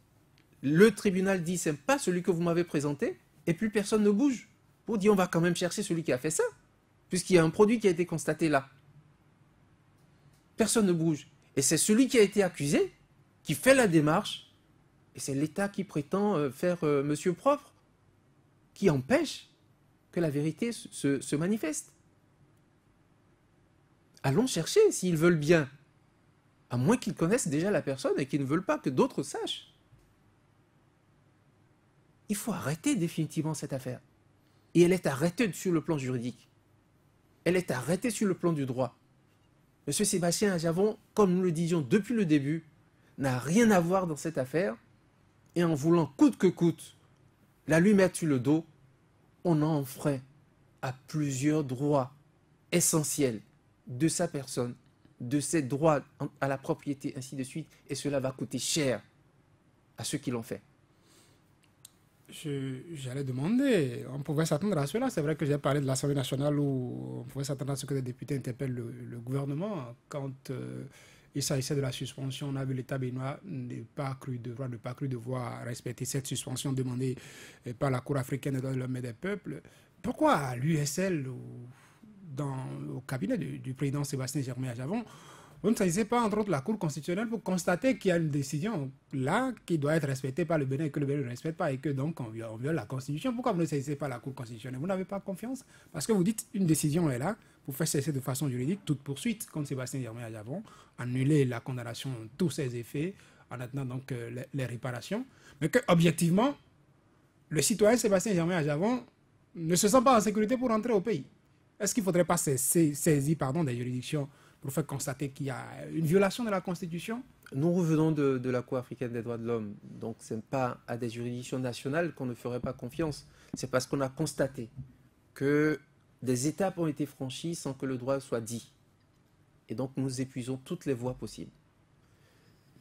le tribunal dit c'est pas celui que vous m'avez présenté et plus personne ne bouge pour dire on va quand même chercher celui qui a fait ça puisqu'il y a un produit qui a été constaté là. Personne ne bouge. Et c'est celui qui a été accusé qui fait la démarche, et c'est l'État qui prétend faire monsieur propre, qui empêche que la vérité se manifeste. Allons chercher s'ils veulent bien, à moins qu'ils connaissent déjà la personne et qu'ils ne veulent pas que d'autres sachent. Il faut arrêter définitivement cette affaire. Et elle est arrêtée sur le plan juridique. Elle est arrêtée sur le plan du droit. Monsieur Sébastien Adjavon, comme nous le disions depuis le début, n'a rien à voir dans cette affaire. Et en voulant coûte que coûte la lui mettre sur le dos, on en enfreint à plusieurs droits essentiels de sa personne, de ses droits à la propriété, ainsi de suite. Et cela va coûter cher à ceux qui l'ont fait. J'allais demander, on pouvait s'attendre à cela. C'est vrai que j'ai parlé de l'Assemblée nationale où on pouvait s'attendre à ce que les députés interpellent le gouvernement. Quand il s'agissait de la suspension, on a vu l'État béninois ne pas cru devoir respecter cette suspension demandée par la Cour africaine des droits de l'homme et des peuples. Pourquoi à l'USL, au cabinet du président Sébastien Germain Adjavon, vous ne saisissez pas, entre autres, la Cour constitutionnelle pour constater qu'il y a une décision là qui doit être respectée par le Bénin et que le Bénin ne respecte pas et que donc on viole la Constitution? Pourquoi vous ne saisissez pas la Cour constitutionnelle? Vous n'avez pas confiance? Parce que vous dites une décision est là pour faire cesser de façon juridique toute poursuite contre Sébastien Germain Adjavon, annuler la condamnation, tous ses effets, en attendant donc les réparations, mais que objectivement, le citoyen Sébastien Germain Adjavon ne se sent pas en sécurité pour rentrer au pays. Est-ce qu'il ne faudrait pas saisir des juridictions pour faire constater qu'il y a une violation de la Constitution? Nous revenons de la Cour africaine des droits de l'homme. Donc ce n'est pas à des juridictions nationales qu'on ne ferait pas confiance. C'est parce qu'on a constaté que des étapes ont été franchies sans que le droit soit dit. Et donc nous épuisons toutes les voies possibles.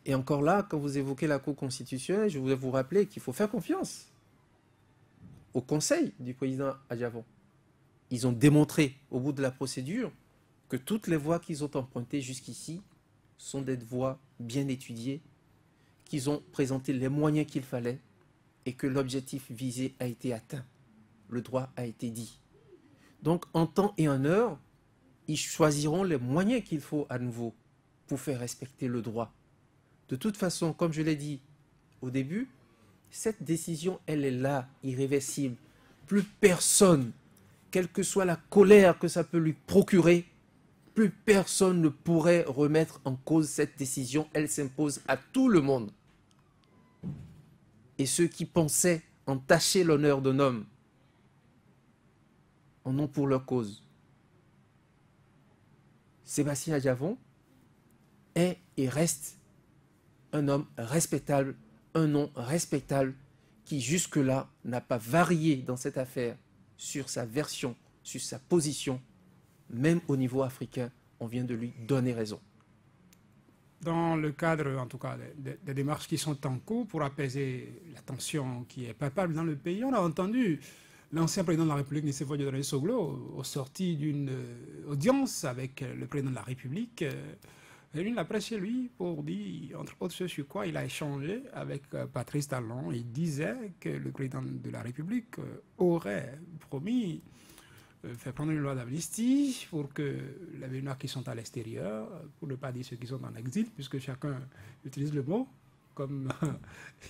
Et encore là, quand vous évoquez la Cour constitutionnelle, je voudrais vous rappeler qu'il faut faire confiance au conseil du président Adjavon. Ils ont démontré au bout de la procédure que toutes les voies qu'ils ont empruntées jusqu'ici sont des voies bien étudiées, qu'ils ont présenté les moyens qu'il fallait et que l'objectif visé a été atteint. Le droit a été dit. Donc, en temps et en heure, ils choisiront les moyens qu'il faut à nouveau pour faire respecter le droit. De toute façon, comme je l'ai dit au début, cette décision, elle est là, irréversible. Plus personne, quelle que soit la colère que ça peut lui procurer, plus personne ne pourrait remettre en cause cette décision. Elle s'impose à tout le monde. Et ceux qui pensaient entacher l'honneur d'un homme en ont pour leur cause. Sébastien Adjavon est et reste un homme respectable, un nom respectable qui jusque-là n'a pas varié dans cette affaire sur sa version, sur sa position. Même au niveau africain, on vient de lui donner raison. Dans le cadre, en tout cas, des démarches qui sont en cours pour apaiser la tension qui est palpable dans le pays, on a entendu l'ancien président de la République, Nicéphore Dieudonné Soglo, au sorti d'une audience avec le président de la République, réuni la presse chez lui pour dire, entre autres, ce sur quoi il a échangé avec Patrice Talon. Il disait que le président de la République aurait promis faire prendre une loi d'amnistie pour que les Béninois qui sont à l'extérieur, pour ne pas dire ceux qui sont en exil, puisque chacun utilise le mot comme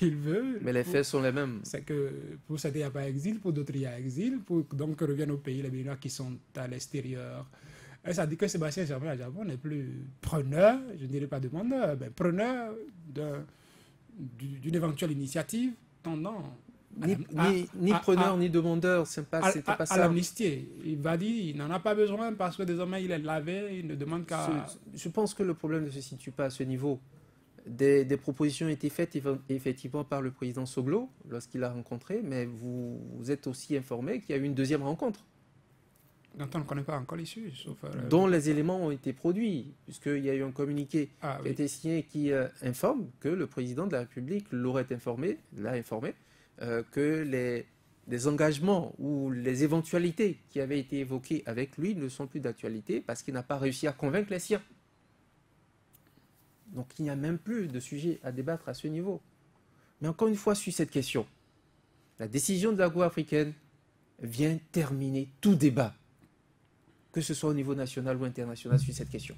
il veut. Mais les faits sont les mêmes. C'est que pour certains, il n'y a pas exil, pour d'autres, il y a exil, pour donc que reviennent au pays les Béninois qui sont à l'extérieur. Et ça dit que Sébastien Germain Adjavon n'est plus preneur, je ne dirais pas demandeur, mais preneur d'une éventuelle initiative tendant Ni preneur ni demandeur, c'était pas ça. À l'amnistie. Il va dire il n'en a pas besoin parce que désormais il est lavé, il ne demande qu'à... Je pense que le problème ne se situe pas à ce niveau. Des propositions ont été faites effectivement par le président Soglo lorsqu'il l'a rencontré, mais vous êtes aussi informé qu'il y a eu une deuxième rencontre. dont on ne connaît pas encore l'issue, sauf... dont les éléments ont été produits, puisqu'il y a eu un communiqué qui a oui. été signé qui informe que le président de la République l'a informé, que les engagements ou les éventualités qui avaient été évoquées avec lui ne sont plus d'actualité parce qu'il n'a pas réussi à convaincre les siens. Donc il n'y a même plus de sujet à débattre à ce niveau. Mais encore une fois, sur cette question, la décision de la Cour africaine vient terminer tout débat, que ce soit au niveau national ou international sur cette question.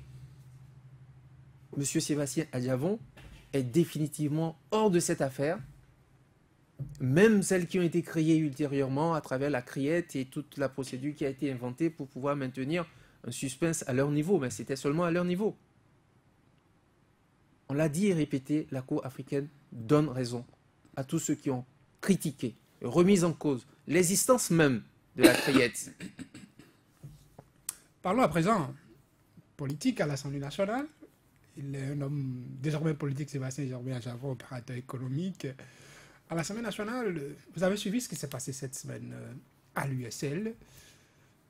Monsieur Sébastien Adjavon est définitivement hors de cette affaire, même celles qui ont été créées ultérieurement à travers la criette et toute la procédure qui a été inventée pour pouvoir maintenir un suspense à leur niveau, mais c'était seulement à leur niveau. On l'a dit et répété, la Cour africaine donne raison à tous ceux qui ont critiqué, remis en cause l'existence même de la criette. Parlons à présent politique à l'Assemblée nationale. Il est un homme désormais politique, Sébastien Adjavon, opérateur économique. À l'Assemblée nationale, vous avez suivi ce qui s'est passé cette semaine à l'USL.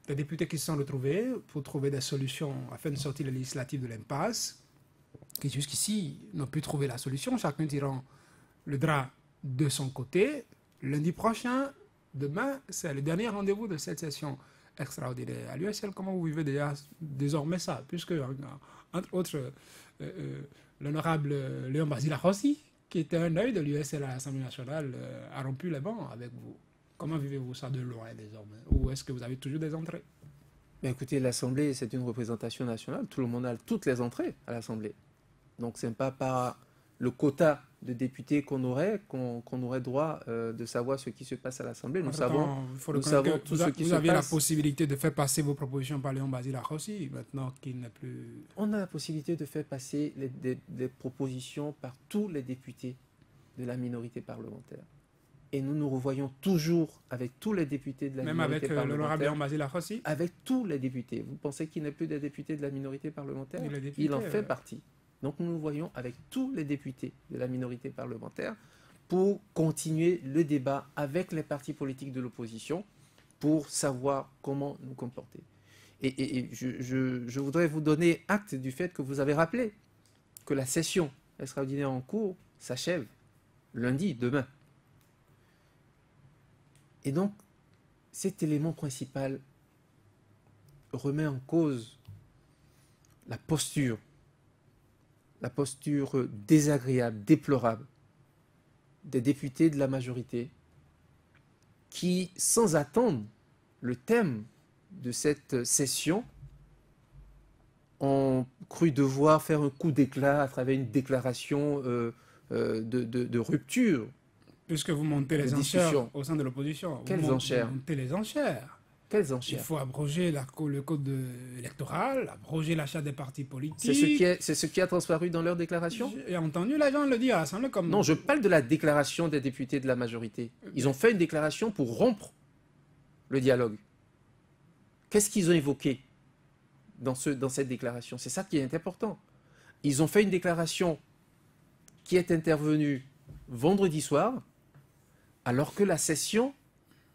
Les députés qui se sont retrouvés pour trouver des solutions afin de sortir les législatives de l'impasse, qui jusqu'ici n'ont pu trouver la solution, chacun tirant le drap de son côté. Lundi prochain, demain, c'est le dernier rendez-vous de cette session extraordinaire à l'USL. Comment vous vivez déjà désormais ça, puisque, entre autres, l'honorable Léon Basile Rossi, qui était un œil de l'USL à l'Assemblée nationale, a rompu les bancs avec vous. Comment vivez-vous ça de loin désormais? Ou est-ce que vous avez toujours des entrées? Ben écoutez, l'Assemblée, c'est une représentation nationale. Tout le monde a toutes les entrées à l'Assemblée. Donc, ce n'est pas par le quota de députés qu'on aurait droit de savoir ce qui se passe à l'Assemblée. Nous savons tout ce qui se passe. Vous avez la possibilité de faire passer vos propositions par Léon Basile Rossi, maintenant qu'il n'est plus... On a la possibilité de faire passer des propositions par tous les députés de la minorité parlementaire. Et nous nous revoyons toujours avec tous les députés de la minorité parlementaire. Même avec l'honorable Léon Basile Rossi? Avec tous les députés. Vous pensez qu'il n'est plus des députés de la minorité parlementaire? Il en fait partie. Donc nous nous voyons avec tous les députés de la minorité parlementaire pour continuer le débat avec les partis politiques de l'opposition pour savoir comment nous comporter. Et je voudrais vous donner acte du fait que vous avez rappelé que la session extraordinaire en cours s'achève lundi, demain. Et donc, cet élément principal remet en cause la posture désagréable, déplorable des députés de la majorité qui, sans attendre le thème de cette session, ont cru devoir faire un coup d'éclat à travers une déclaration de rupture. Puisque vous montez les enchères au sein de l'opposition. Quelles enchères? Vous montez les enchères. Quelles enchères? Il faut abroger le code électoral, abroger l'achat des partis politiques. C'est ce qui a transparu dans leur déclaration? J'ai entendu les gens le dire à l'Assemblée comme... Non, je parle de la déclaration des députés de la majorité. Ils ont fait une déclaration pour rompre le dialogue. Qu'est-ce qu'ils ont évoqué dans cette déclaration? C'est ça qui est important. Ils ont fait une déclaration qui est intervenue vendredi soir, alors que la session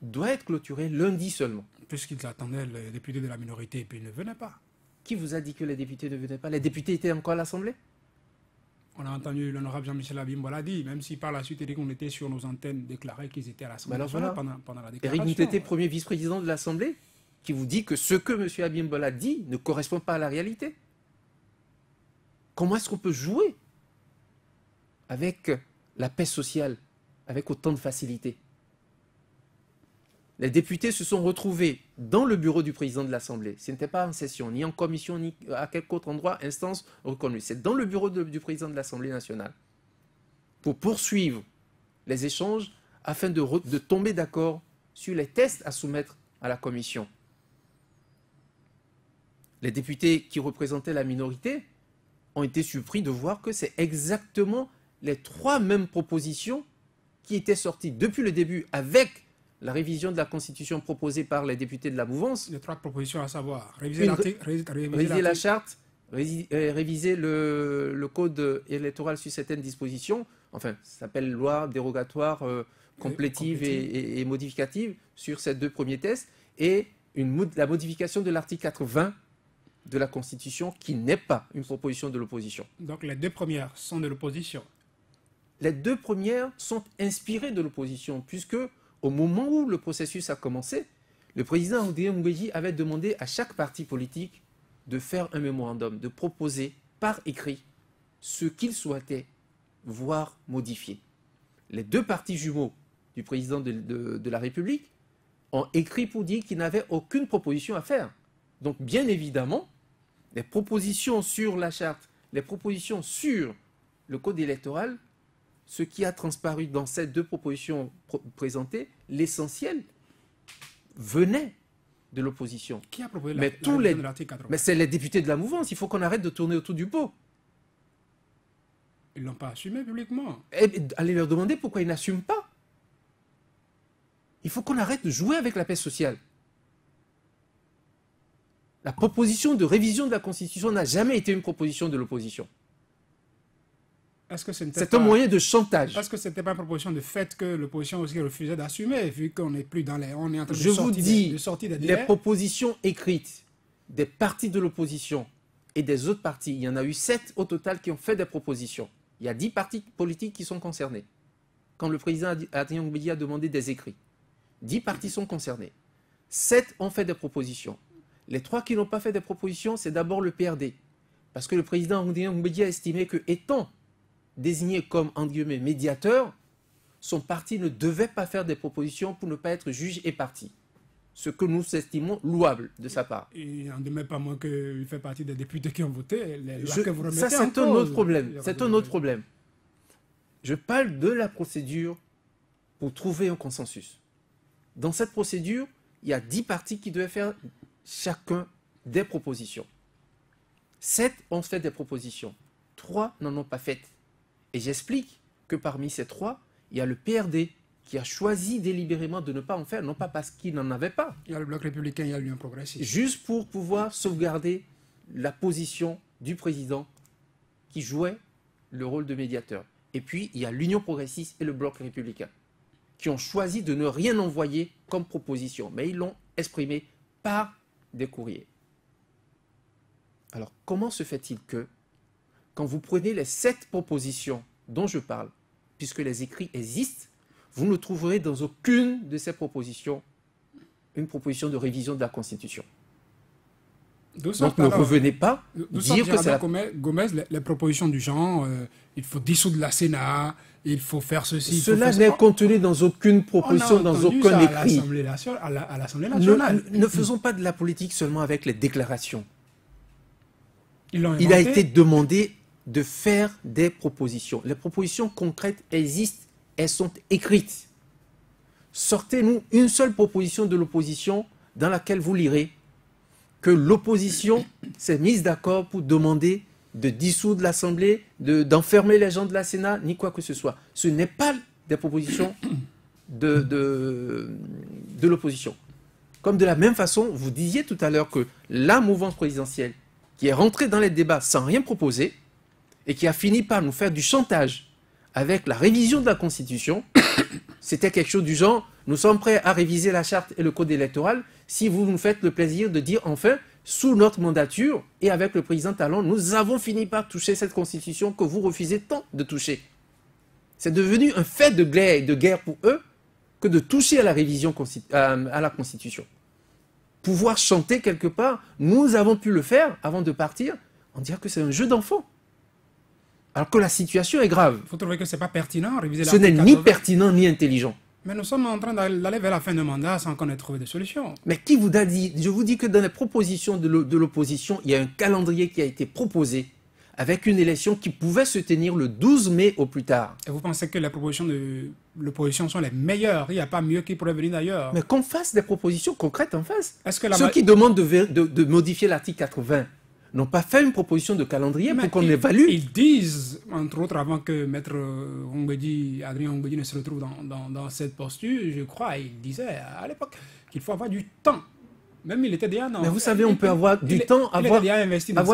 doit être clôturée lundi seulement. Puisqu'ils attendaient les députés de la minorité et puis ils ne venaient pas. Qui vous a dit que les députés ne venaient pas? Les députés étaient encore à l'Assemblée? On a entendu l'honorable Jean-Michel Abimboula l'a dit, même si par la suite, on était sur nos antennes déclaré qu'ils étaient à l'Assemblée nationale pendant la déclaration. Éric Ntete, premier vice-président de l'Assemblée, qui vous dit que ce que M. Abimboula dit ne correspond pas à la réalité. Comment est-ce qu'on peut jouer avec la paix sociale, avec autant de facilité? Les députés se sont retrouvés dans le bureau du président de l'Assemblée. Ce n'était pas en session, ni en commission, ni à quelque autre endroit, instance reconnue. C'est dans le bureau du président de l'Assemblée nationale pour poursuivre les échanges afin de tomber d'accord sur les tests à soumettre à la commission. Les députés qui représentaient la minorité ont été surpris de voir que c'est exactement les trois mêmes propositions qui étaient sorties depuis le début avec la révision de la Constitution proposée par les députés de la mouvance. Les trois propositions à savoir, réviser la charte, réviser le code électoral sur certaines dispositions, enfin, ça s'appelle loi dérogatoire complétive et modificative sur ces deux premiers tests, et la modification de l'article 80 de la Constitution qui n'est pas une proposition de l'opposition. Donc les deux premières sont de l'opposition. Les deux premières sont inspirées de l'opposition, puisque au moment où le processus a commencé, le président André Ngouédi avait demandé à chaque parti politique de faire un mémorandum, de proposer par écrit ce qu'il souhaitait voir modifié. Les deux partis jumeaux du président de la République ont écrit pour dire qu'ils n'avaient aucune proposition à faire. Donc bien évidemment, les propositions sur la charte, les propositions sur le code électoral, ce qui a transparu dans ces deux propositions présentées, l'essentiel venait de l'opposition. Qui a proposé Mais de l'article 80? Mais c'est les députés de la mouvance. Il faut qu'on arrête de tourner autour du pot. Ils ne l'ont pas assumé publiquement. Allez leur demander pourquoi ils n'assument pas. Il faut qu'on arrête de jouer avec la paix sociale. La proposition de révision de la Constitution n'a jamais été une proposition de l'opposition. C'est un moyen de chantage. Est-ce que ce n'était pas une proposition de fait que l'opposition aussi refusait d'assumer, vu qu'on n'est plus dans les... On est en train Je vous dis, de sortir des délais. Les propositions écrites des partis de l'opposition et des autres partis, il y en a eu 7 au total qui ont fait des propositions. Il y a 10 partis politiques qui sont concernés. Quand le président Adrien Ngouédi a demandé des écrits, 10 partis sont concernés. 7 ont fait des propositions. Les 3 qui n'ont pas fait des propositions, c'est d'abord le PRD. Parce que le président Adrien Ngouédi a estimé que, étant désigné comme, entre guillemets, médiateur, son parti ne devait pas faire des propositions pour ne pas être juge et parti. Ce que nous estimons louable de sa part. Il n'en demeure pas moins qu'il fait partie des députés qui ont voté. Ça, c'est un autre problème. C'est un autre problème. Je parle de la procédure pour trouver un consensus. Dans cette procédure, il y a 10 partis qui devaient faire chacun des propositions. 7 ont fait des propositions. 3 n'en ont pas faites. Et j'explique que parmi ces 3, il y a le PRD qui a choisi délibérément de ne pas en faire, non pas parce qu'il n'en avait pas. Il y a le Bloc républicain, il y a l'Union progressiste. Juste pour pouvoir sauvegarder la position du président qui jouait le rôle de médiateur. Et puis, il y a l'Union progressiste et le Bloc républicain qui ont choisi de ne rien envoyer comme proposition, mais ils l'ont exprimé par des courriers. Alors, comment se fait-il que, quand vous prenez les 7 propositions dont je parle, puisque les écrits existent, vous ne trouverez dans aucune de ces propositions une proposition de révision de la Constitution. Donc ne revenez pas dire que c'est la... Gomez, les propositions du genre, il faut dissoudre la Sénat, il faut faire ceci... Cela n'est contenu dans aucune proposition, dans aucun écrit. À l'Assemblée nationale. Ne faisons pas de la politique seulement avec les déclarations. Il a été demandé de faire des propositions. Les propositions concrètes existent, elles sont écrites. Sortez-nous une seule proposition de l'opposition dans laquelle vous lirez que l'opposition s'est mise d'accord pour demander de dissoudre l'Assemblée, d'enfermer les gens de la Sénat, ni quoi que ce soit. Ce n'est pas des propositions de l'opposition. Comme de la même façon, vous disiez tout à l'heure que la mouvance présidentielle qui est rentrée dans les débats sans rien proposer et qui a fini par nous faire du chantage avec la révision de la Constitution, c'était quelque chose du genre, nous sommes prêts à réviser la charte et le code électoral si vous nous faites le plaisir de dire enfin, sous notre mandature et avec le président Talon, nous avons fini par toucher cette Constitution que vous refusez tant de toucher. C'est devenu un fait de guerre pour eux que de toucher à la révision à la Constitution. Pouvoir chanter quelque part, nous avons pu le faire avant de partir, on dirait que c'est un jeu d'enfant. Alors que la situation est grave. Il faut trouver que ce n'est pas pertinent, réviser ce n'est ni pertinent ni intelligent. Mais nous sommes en train d'aller vers la fin de mandat sans qu'on ait trouvé de solution. Mais qui vous a dit? Je vous dis que dans les propositions de l'opposition, il y a un calendrier qui a été proposé avec une élection qui pouvait se tenir le 12 mai au plus tard. Et vous pensez que les propositions de l'opposition sont les meilleures? Il n'y a pas mieux qui pourrait venir d'ailleurs. Mais qu'on fasse des propositions concrètes en face. Que Ceux qui demandent de modifier l'article 80 n'ont pas fait une proposition de calendrier pour qu'on évalue. Ils disent, entre autres, avant que Maître Adrien Ngouédi ne se retrouve dans cette posture, je crois, il disait à l'époque qu'il faut avoir du temps. Même il était déjà dans... Mais vous savez, on peut avoir du temps. Avoir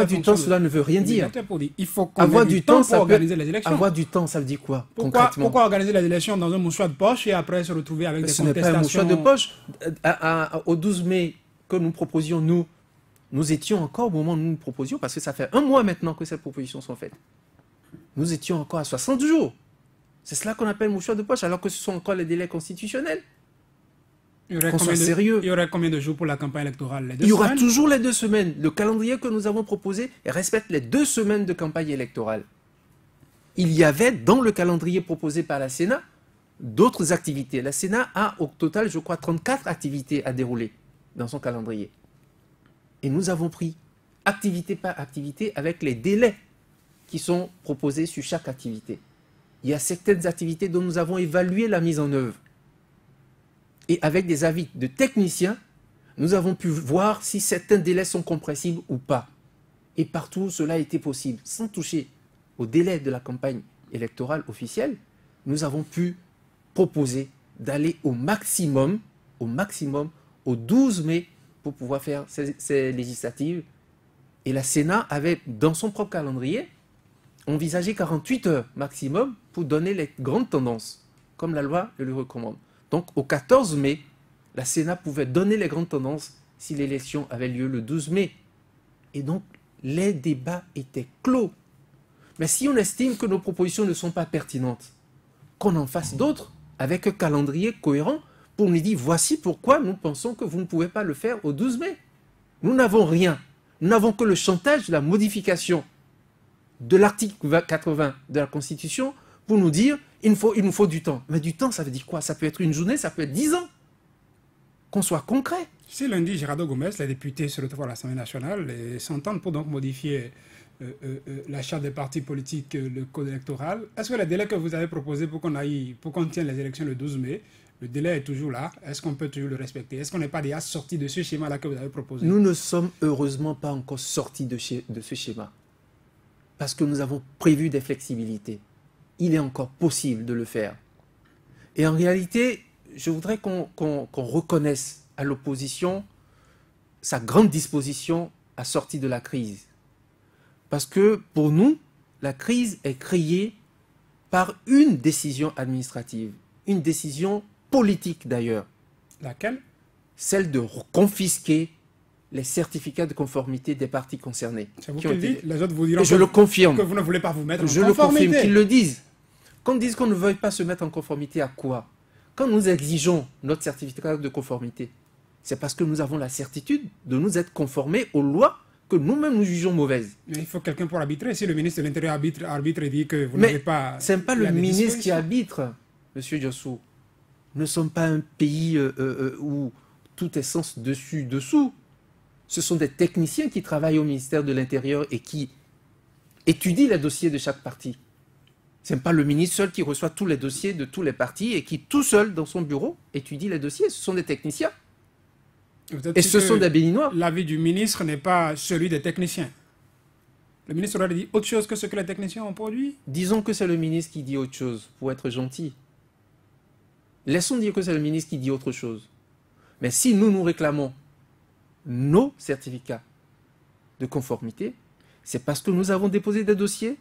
du temps, cela ne veut rien dire. Il faut qu'on avoir du temps pour organiser les élections. Avoir du temps, ça veut dire quoi, concrètement? Pourquoi organiser les élections dans un mouchoir de poche et après se retrouver avec des contestations? Ce n'est pas un mouchoir de poche. Au 12 mai, que nous proposions, nous étions encore au moment où nous proposions, parce que ça fait 1 mois maintenant que ces propositions sont faites. Nous étions encore à 60 jours. C'est cela qu'on appelle mouchoir de poche, alors que ce sont encore les délais constitutionnels. Qu'on soit sérieux. Il y aurait combien de jours pour la campagne électorale? Il y aura toujours les 2 semaines. Le calendrier que nous avons proposé respecte les 2 semaines de campagne électorale. Il y avait dans le calendrier proposé par la Sénat d'autres activités. La Sénat a au total, je crois, 34 activités à dérouler dans son calendrier. Et nous avons pris activité par activité avec les délais qui sont proposés sur chaque activité. Il y a certaines activités dont nous avons évalué la mise en œuvre. Et avec des avis de techniciens, nous avons pu voir si certains délais sont compressibles ou pas. Et partout, cela a été possible. Sans toucher au délai de la campagne électorale officielle, nous avons pu proposer d'aller au maximum au 12 mai pour pouvoir faire ces législatives. Et la Sénat avait, dans son propre calendrier, envisagé 48 heures maximum pour donner les grandes tendances, comme la loi le lui recommande. Donc, au 14 mai, la Sénat pouvait donner les grandes tendances si l'élection avait lieu le 12 mai. Et donc, les débats étaient clos. Mais si on estime que nos propositions ne sont pas pertinentes, qu'on en fasse d'autres avec un calendrier cohérent pour nous dire voici pourquoi nous pensons que vous ne pouvez pas le faire au 12 mai. Nous n'avons rien. Nous n'avons que le chantage de la modification de l'article 80 de la Constitution pour nous dire il nous faut du temps. Mais du temps, ça veut dire quoi? Ça peut être une journée, ça peut être 10 ans. Qu'on soit concret. Si lundi, Gerardo Gomes, les députés se retrouvent à l'Assemblée nationale et s'entendent pour donc modifier la charte des partis politiques, le code électoral, est-ce que le délai que vous avez proposé pour qu'on tienne les élections le 12 mai, le délai est toujours là? Est-ce qu'on peut toujours le respecter? Est-ce qu'on n'est pas déjà sorti de ce schéma-là que vous avez proposé? Nous ne sommes heureusement pas encore sortis de ce schéma. Parce que nous avons prévu des flexibilités. Il est encore possible de le faire. Et en réalité, je voudrais qu'on reconnaisse à l'opposition sa grande disposition à sortir de la crise. Parce que pour nous, la crise est créée par une décision administrative, une décision politique d'ailleurs. Laquelle? Celle de confisquer les certificats de conformité des partis concernés. C'est vous qui le dites? Les autres vous diront je le confirme. Que vous ne voulez pas vous mettre en conformité. Je le confirme qu'ils le disent. Quand ils disent qu'on ne veuille pas se mettre en conformité à quoi? Quand nous exigeons notre certificat de conformité, c'est parce que nous avons la certitude de nous être conformés aux lois que nous-mêmes nous jugeons mauvaises. Mais il faut quelqu'un pour arbitrer. Si le ministre de l'Intérieur arbitre et dit que vous n'avez pas... Ce n'est pas le ministre qui arbitre, M. Diossou. Nous ne sommes pas un pays où tout est sens dessus-dessous. Ce sont des techniciens qui travaillent au ministère de l'Intérieur et qui étudient les dossiers de chaque parti. Ce n'est pas le ministre seul qui reçoit tous les dossiers de tous les partis et qui, tout seul, dans son bureau, étudie les dossiers. Ce sont des techniciens. Et ce sont des béninois. L'avis du ministre n'est pas celui des techniciens. Le ministre aurait dit autre chose que ce que les techniciens ont produit. Disons que c'est le ministre qui dit autre chose, pour être gentil. Laissons dire que c'est le ministre qui dit autre chose. Mais si nous réclamons nos certificats de conformité, c'est parce que nous avons déposé des dossiers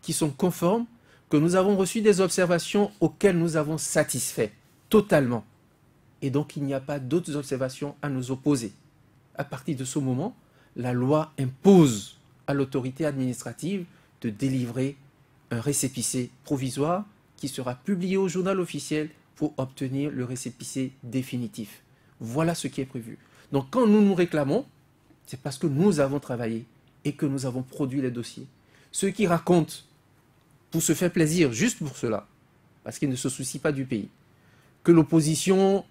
qui sont conformes, que nous avons reçu des observations auxquelles nous avons satisfait totalement. Et donc, il n'y a pas d'autres observations à nous opposer. À partir de ce moment, la loi impose à l'autorité administrative de délivrer un récépissé provisoire qui sera publié au journal officiel pour obtenir le récépissé définitif. Voilà ce qui est prévu. Donc, quand nous nous réclamons, c'est parce que nous avons travaillé et que nous avons produit les dossiers. Ceux qui racontent pour se faire plaisir, juste pour cela, parce qu'ils ne se soucient pas du pays, que l'opposition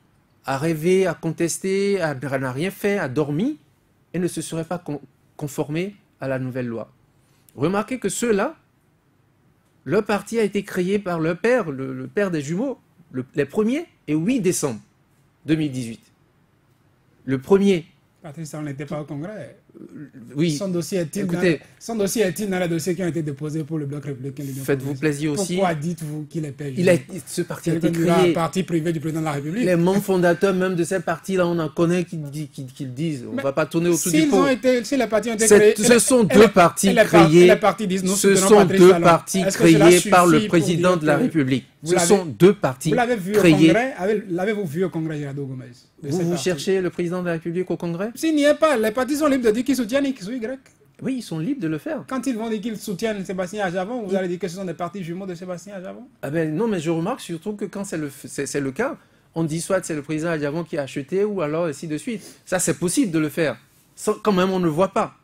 a rêvé, a contesté, n'a rien fait, a dormi, et ne se serait pas conformé à la nouvelle loi. Remarquez que ceux-là, leur parti a été créé par leur père, le père des jumeaux, les 1er et 8 décembre 2018. Le premier... Patrice, on n'était pas au Congrès. Oui, son dossier est-il dans les dossiers qui ont été déposés pour le Bloc républicain? Faites-vous plaisir aussi. Pourquoi dites-vous qu'il est payé? Ce parti a été créé. Un parti privé du président de la République. Les membres fondateurs même de ces partis-là, on en connaît qui le disent. On ne va pas tourner autour du pot. Si les partis ont été créés... Ce sont deux partis créés. Ce sont deux partis créés par le président de la République. Ce sont deux partis créés. L'avez-vous vu au Congrès, Girado Gomez? Vous cherchez le président de la République au Congrès? S'il n'y est pas, les partis sont libres de dire qu'ils soutiennent X ou Y. Oui, ils sont libres de le faire. Quand ils vont dire qu'ils soutiennent Sébastien Adjavon, vous allez dire que ce sont des partis jumeaux de Sébastien Adjavon? Ah ben non, mais je remarque surtout que quand c'est le cas, on dit soit c'est le président Adjavon qui a acheté ou alors ainsi de suite. Ça, c'est possible de le faire. Quand même, on ne le voit pas.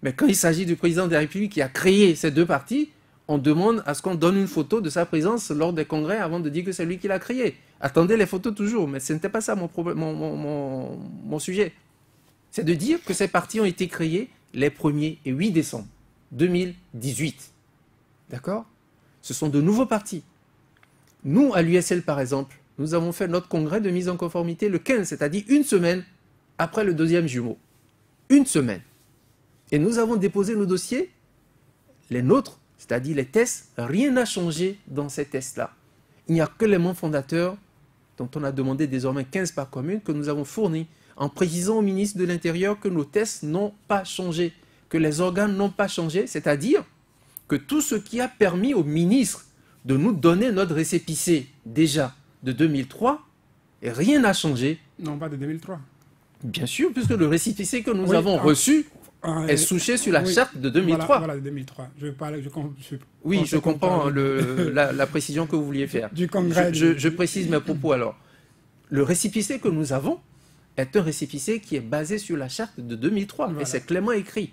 Mais quand il s'agit du président de la République qui a créé ces deux partis, on demande à ce qu'on donne une photo de sa présence lors des congrès avant de dire que c'est lui qui l'a créé. Attendez les photos toujours, mais ce n'était pas ça mon sujet. C'est de dire que ces partis ont été créés les 1er et 8 décembre 2018. D'accord? Ce sont de nouveaux partis. Nous, à l'USL par exemple, nous avons fait notre congrès de mise en conformité le 15, c'est-à-dire une semaine après le deuxième jumeau. Une semaine. Et nous avons déposé nos dossiers, les nôtres, c'est-à-dire les tests. Rien n'a changé dans ces tests-là. Il n'y a que les membres fondateurs, dont on a demandé désormais 15 par commune, que nous avons fournis, en précisant au ministre de l'Intérieur que nos tests n'ont pas changé, que les organes n'ont pas changé, c'est-à-dire que tout ce qui a permis au ministre de nous donner notre récépissé déjà de 2003, et rien n'a changé. Non, pas de 2003. Bien sûr, puisque le récépissé que nous avons reçu est souché sur la charte de 2003. Voilà, de 2003. Je comprends la précision que vous vouliez faire. Du congrès. Je précise mes propos alors. Le récépissé que nous avons est un récépissé qui est basé sur la charte de 2003. Voilà. Et c'est clairement écrit.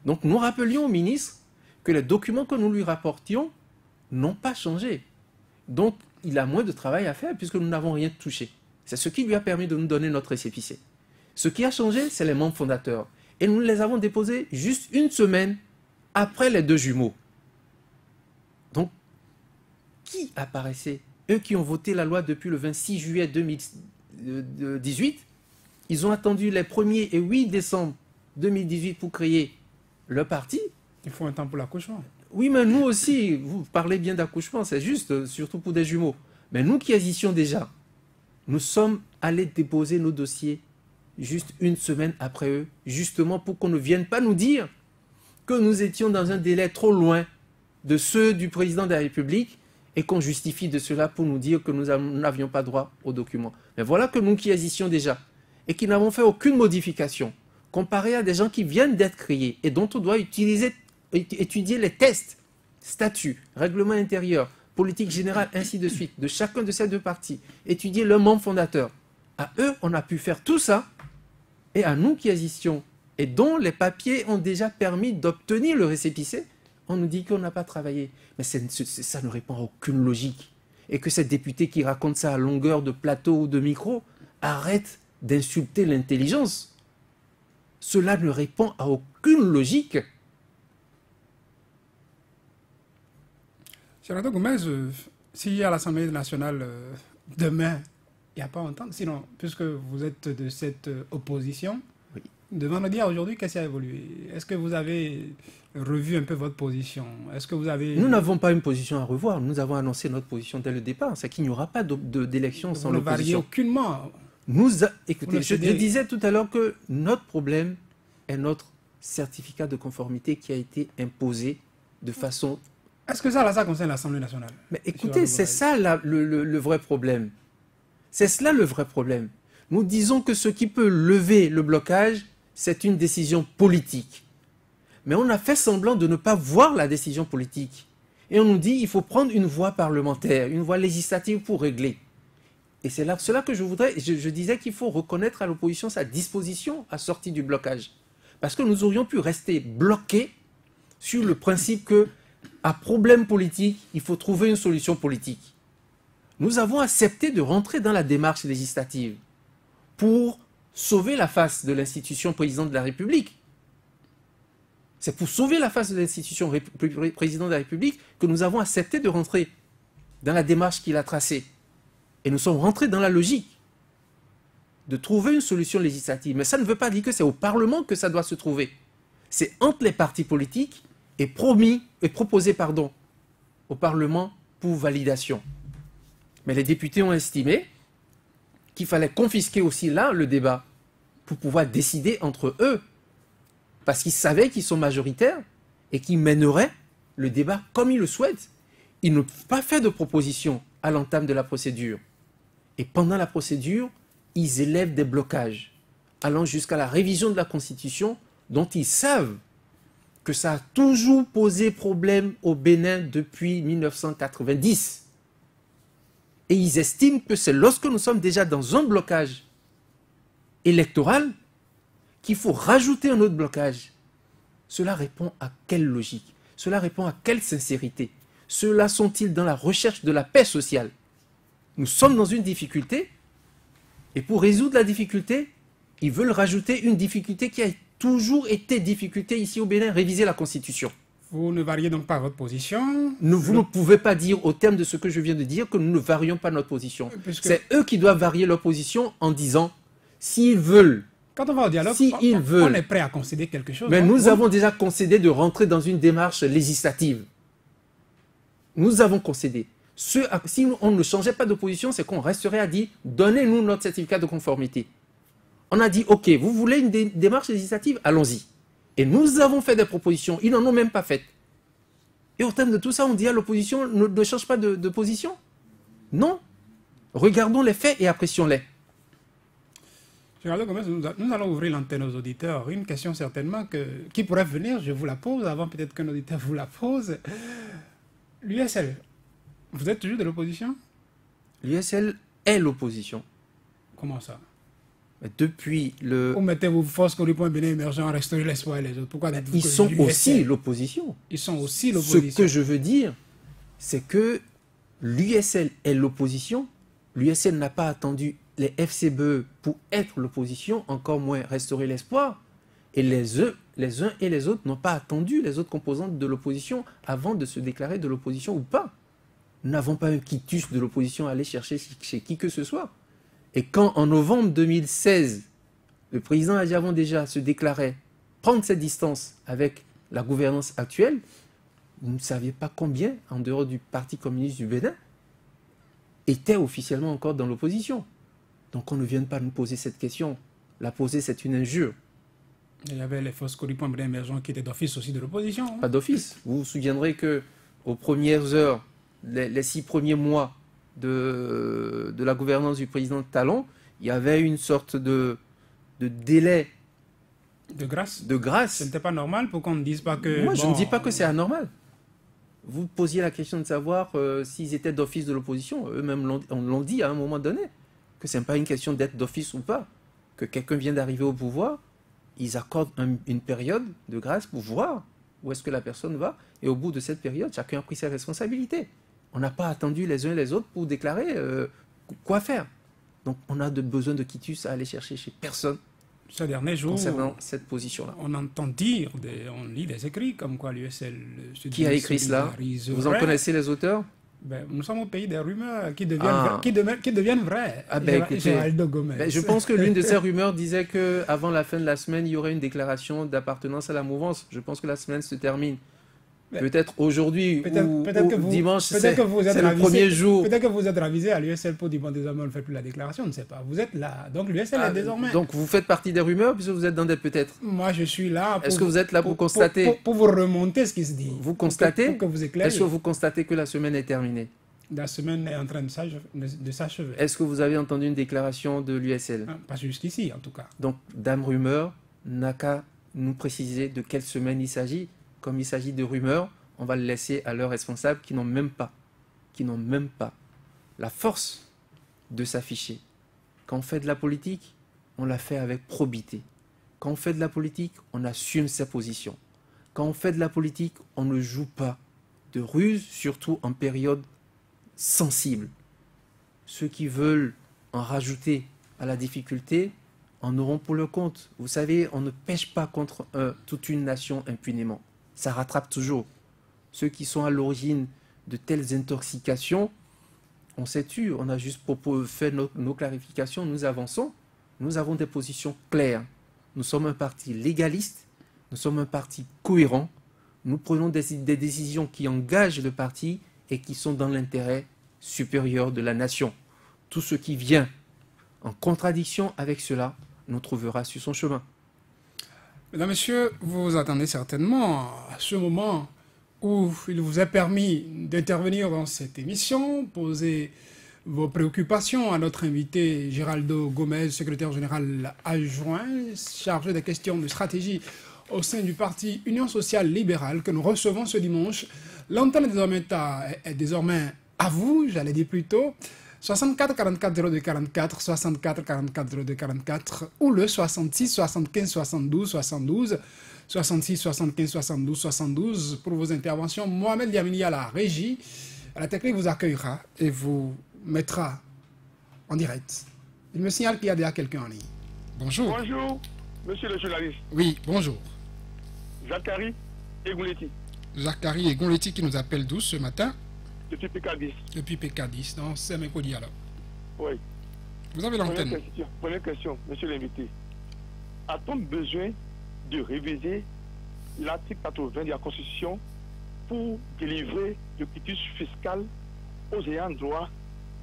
Donc nous rappelions au ministre que les documents que nous lui rapportions n'ont pas changé. Donc il a moins de travail à faire puisque nous n'avons rien touché. C'est ce qui lui a permis de nous donner notre récépissé. Ce qui a changé, c'est les membres fondateurs. Et nous les avons déposés juste une semaine après les deux jumeaux. Donc, qui apparaissait? Eux qui ont voté la loi depuis le 26 juillet 2018, ils ont attendu les 1er et 8 décembre 2018 pour créer leur parti. Il faut un temps pour l'accouchement. Oui, mais nous aussi, vous parlez bien d'accouchement, c'est juste, surtout pour des jumeaux. Mais nous qui existions déjà, nous sommes allés déposer nos dossiers juste une semaine après eux, justement pour qu'on ne vienne pas nous dire que nous étions dans un délai trop loin de ceux du président de la République et qu'on justifie de cela pour nous dire que nous n'avions pas droit aux documents. Mais voilà que nous qui existions déjà et qui n'avons fait aucune modification, comparé à des gens qui viennent d'être créés et dont on doit étudier les tests, statuts, règlements intérieurs, politique générale, ainsi de suite, de chacun de ces deux partis, étudier leurs membres fondateurs. À eux, on a pu faire tout ça, et à nous qui existions, et dont les papiers ont déjà permis d'obtenir le récépissé, on nous dit qu'on n'a pas travaillé. Mais ça ne répond à aucune logique. Et que ces députés qui racontent ça à longueur de plateau ou de micro arrêtent d'insulter l'intelligence. Cela ne répond à aucune logique. Girado Gomez, s'il y a l'Assemblée nationale demain, il n'y a pas longtemps, sinon, puisque vous êtes de cette opposition, oui. De vendredi à aujourd'hui, qu'est-ce qui a évolué? Est-ce que vous avez revu un peu votre position? Est-ce que vous avez... Nous n'avons pas une position à revoir. Nous avons annoncé notre position dès le départ. C'est qu'il n'y aura pas d'élection sans l'opposition. Vous ne variez aucunement. Écoutez, je disais tout à l'heure que notre problème est notre certificat de conformité qui a été imposé de façon... Est-ce que ça concerne l'Assemblée nationale? Mais écoutez, c'est ça le vrai problème. C'est cela le vrai problème. Nous disons que ce qui peut lever le blocage, c'est une décision politique. Mais on a fait semblant de ne pas voir la décision politique. Et on nous dit qu'il faut prendre une voie parlementaire, une voie législative pour régler. Et c'est cela que je disais qu'il faut reconnaître à l'opposition sa disposition à sortir du blocage. Parce que nous aurions pu rester bloqués sur le principe que, à problème politique, il faut trouver une solution politique. Nous avons accepté de rentrer dans la démarche législative pour sauver la face de l'institution président de la République. C'est pour sauver la face de l'institution président de la République que nous avons accepté de rentrer dans la démarche qu'il a tracée. Et nous sommes rentrés dans la logique. de trouver une solution législative. Mais ça ne veut pas dire que c'est au Parlement que ça doit se trouver. C'est entre les partis politiques et proposé au Parlement pour validation. Mais les députés ont estimé qu'il fallait confisquer aussi là le débat pour pouvoir décider entre eux. Parce qu'ils savaient qu'ils sont majoritaires et qu'ils mèneraient le débat comme ils le souhaitent. Ils ne peuvent pas faire de proposition à l'entame de la procédure. Et pendant la procédure, ils élèvent des blocages, allant jusqu'à la révision de la Constitution, dont ils savent que ça a toujours posé problème au Bénin depuis 1990. Et ils estiment que c'est lorsque nous sommes déjà dans un blocage électoral qu'il faut rajouter un autre blocage. Cela répond à quelle logique? Cela répond à quelle sincérité? Ceux-là sont-ils dans la recherche de la paix sociale? Nous sommes dans une difficulté, et pour résoudre la difficulté, ils veulent rajouter une difficulté qui a toujours été difficulté ici au Bénin, réviser la Constitution. Vous ne variez donc pas votre position? Vous ne pouvez pas dire, au terme de ce que je viens de dire, que nous ne varions pas notre position. C'est eux qui doivent varier leur position en disant, s'ils veulent... Quand on va au dialogue, on est prêt à concéder quelque chose. Mais nous avons déjà concédé de rentrer dans une démarche législative. Nous avons concédé. Si on ne changeait pas de position, c'est qu'on resterait à dire, donnez-nous notre certificat de conformité. On a dit, ok, vous voulez une démarche législative? Allons-y. Et nous avons fait des propositions. Ils n'en ont même pas faites. Et au terme de tout ça, on dit à l'opposition, ne change pas de position. Non. Regardons les faits et apprécions-les. Gérald Gomes, nous allons ouvrir l'antenne aux auditeurs. Une question certainement qui pourrait venir, je vous la pose, avant peut-être qu'un auditeur vous la pose. L'USL, vous êtes toujours de l'opposition? L'USL est l'opposition. Comment ça? Depuis le... Où mettez-vous force qu'on lui point Bénin émergent, restaurer l'espoir et les autres? Pourquoi ils sont aussi l'opposition. Ils sont aussi l'opposition. Ce que je veux dire, c'est que l'USL est l'opposition. L'USL n'a pas attendu les FCBE pour être l'opposition, encore moins restaurer l'espoir. Et les uns et les autres n'ont pas attendu les autres composantes de l'opposition avant de se déclarer de l'opposition ou pas. Nous n'avons pas un quitus de l'opposition à aller chercher chez qui que ce soit. Et quand, en novembre 2016, le président Adjavon déjà se déclarait prendre ses distances avec la gouvernance actuelle, vous ne saviez pas combien, en dehors du Parti communiste du Bénin, étaient officiellement encore dans l'opposition. Donc on ne vient pas nous poser cette question. La poser, c'est une injure. Il y avait les forces Coripoint Bénin émergents qui étaient d'office aussi de l'opposition. Hein? Pas d'office. Vous vous souviendrez qu'aux premières heures, les 6 premiers mois, de la gouvernance du président Talon, il y avait une sorte de délai. De grâce. Ce n'était pas normal pour qu'on ne dise pas que... Moi, je ne dis pas que c'est anormal. Vous posiez la question de savoir s'ils étaient d'office de l'opposition. Eux-mêmes l'ont dit à un moment donné, que ce n'est pas une question d'être d'office ou pas. Que quelqu'un vient d'arriver au pouvoir, ils accordent une période de grâce pour voir où est-ce que la personne va. Et au bout de cette période, chacun a pris ses responsabilités. On n'a pas attendu les uns et les autres pour déclarer quoi faire. Donc on a besoin de quitus à aller chercher chez personne. Ce dernier jour, concernant cette position-là. On entend dire, on lit des écrits comme quoi l'USL... Qui a écrit cela? Vous en connaissez les auteurs? Nous sommes au pays des rumeurs qui deviennent vraies. Écoutez, je pense que l'une de ces rumeurs disait qu'avant la fin de la semaine, il y aurait une déclaration d'appartenance à la mouvance. Je pense que la semaine se termine. Peut-être aujourd'hui ou dimanche, c'est le premier jour. Peut-être que vous êtes ravisé à l'USL pour dire, bon, désormais, on ne fait plus la déclaration, on ne sait pas. Vous êtes là, donc l'USL est désormais... Donc vous faites partie des rumeurs, puisque vous êtes dans des peut-être. Moi, je suis là pour... Est-ce que vous êtes là pour constater... Pour vous remonter ce qui se dit. Vous constatez... Pour que vous éclairez. Est-ce que vous constatez que la semaine est terminée? La semaine est en train de s'achever. Est-ce que vous avez entendu une déclaration de l'USL? Pas jusqu'ici, en tout cas. Donc, Dame Rumeur n'a qu'à nous préciser de quelle semaine il s'agit. Comme il s'agit de rumeurs, on va le laisser à leurs responsables qui n'ont même pas la force de s'afficher. Quand on fait de la politique, on la fait avec probité. Quand on fait de la politique, on assume sa position. Quand on fait de la politique, on ne joue pas de ruse, surtout en période sensible. Ceux qui veulent en rajouter à la difficulté en auront pour le compte. Vous savez, on ne pêche pas contre toute une nation impunément. Ça rattrape toujours. Ceux qui sont à l'origine de telles intoxications, on s'est tu, on a juste fait nos clarifications, nous avançons. nous avons des positions claires. Nous sommes un parti légaliste, nous sommes un parti cohérent, nous prenons des décisions qui engagent le parti et qui sont dans l'intérêt supérieur de la nation. Tout ce qui vient en contradiction avec cela nous trouvera sur son chemin. Mesdames, Messieurs, vous attendez certainement à ce moment où il vous est permis d'intervenir dans cette émission, poser vos préoccupations à notre invité Géraldo Gomez, secrétaire général adjoint, chargé des questions de stratégie au sein du parti Union sociale libérale que nous recevons ce dimanche. L'antenne est désormais à vous, j'allais dire plutôt. 64 44 02 44, 64 44 02 44 ou le 66 75 72 72, 66 75 72 72 pour vos interventions. Mohamed Yamini à la régie, à la technique vous accueillera et vous mettra en direct. Il me signale qu'il y a déjà quelqu'un en ligne. Bonjour. Bonjour, monsieur le journaliste. Oui, bonjour. Zachary Egouleti. Zachary Egouleti qui nous appelle d'où ce matin? Depuis PK10. Depuis PK10, non, c'est mercredi alors. Oui. Vous avez l'antenne. Première question, monsieur l'invité. A-t-on besoin de réviser l'article 80 de la Constitution pour délivrer le quitus fiscal aux ayants droit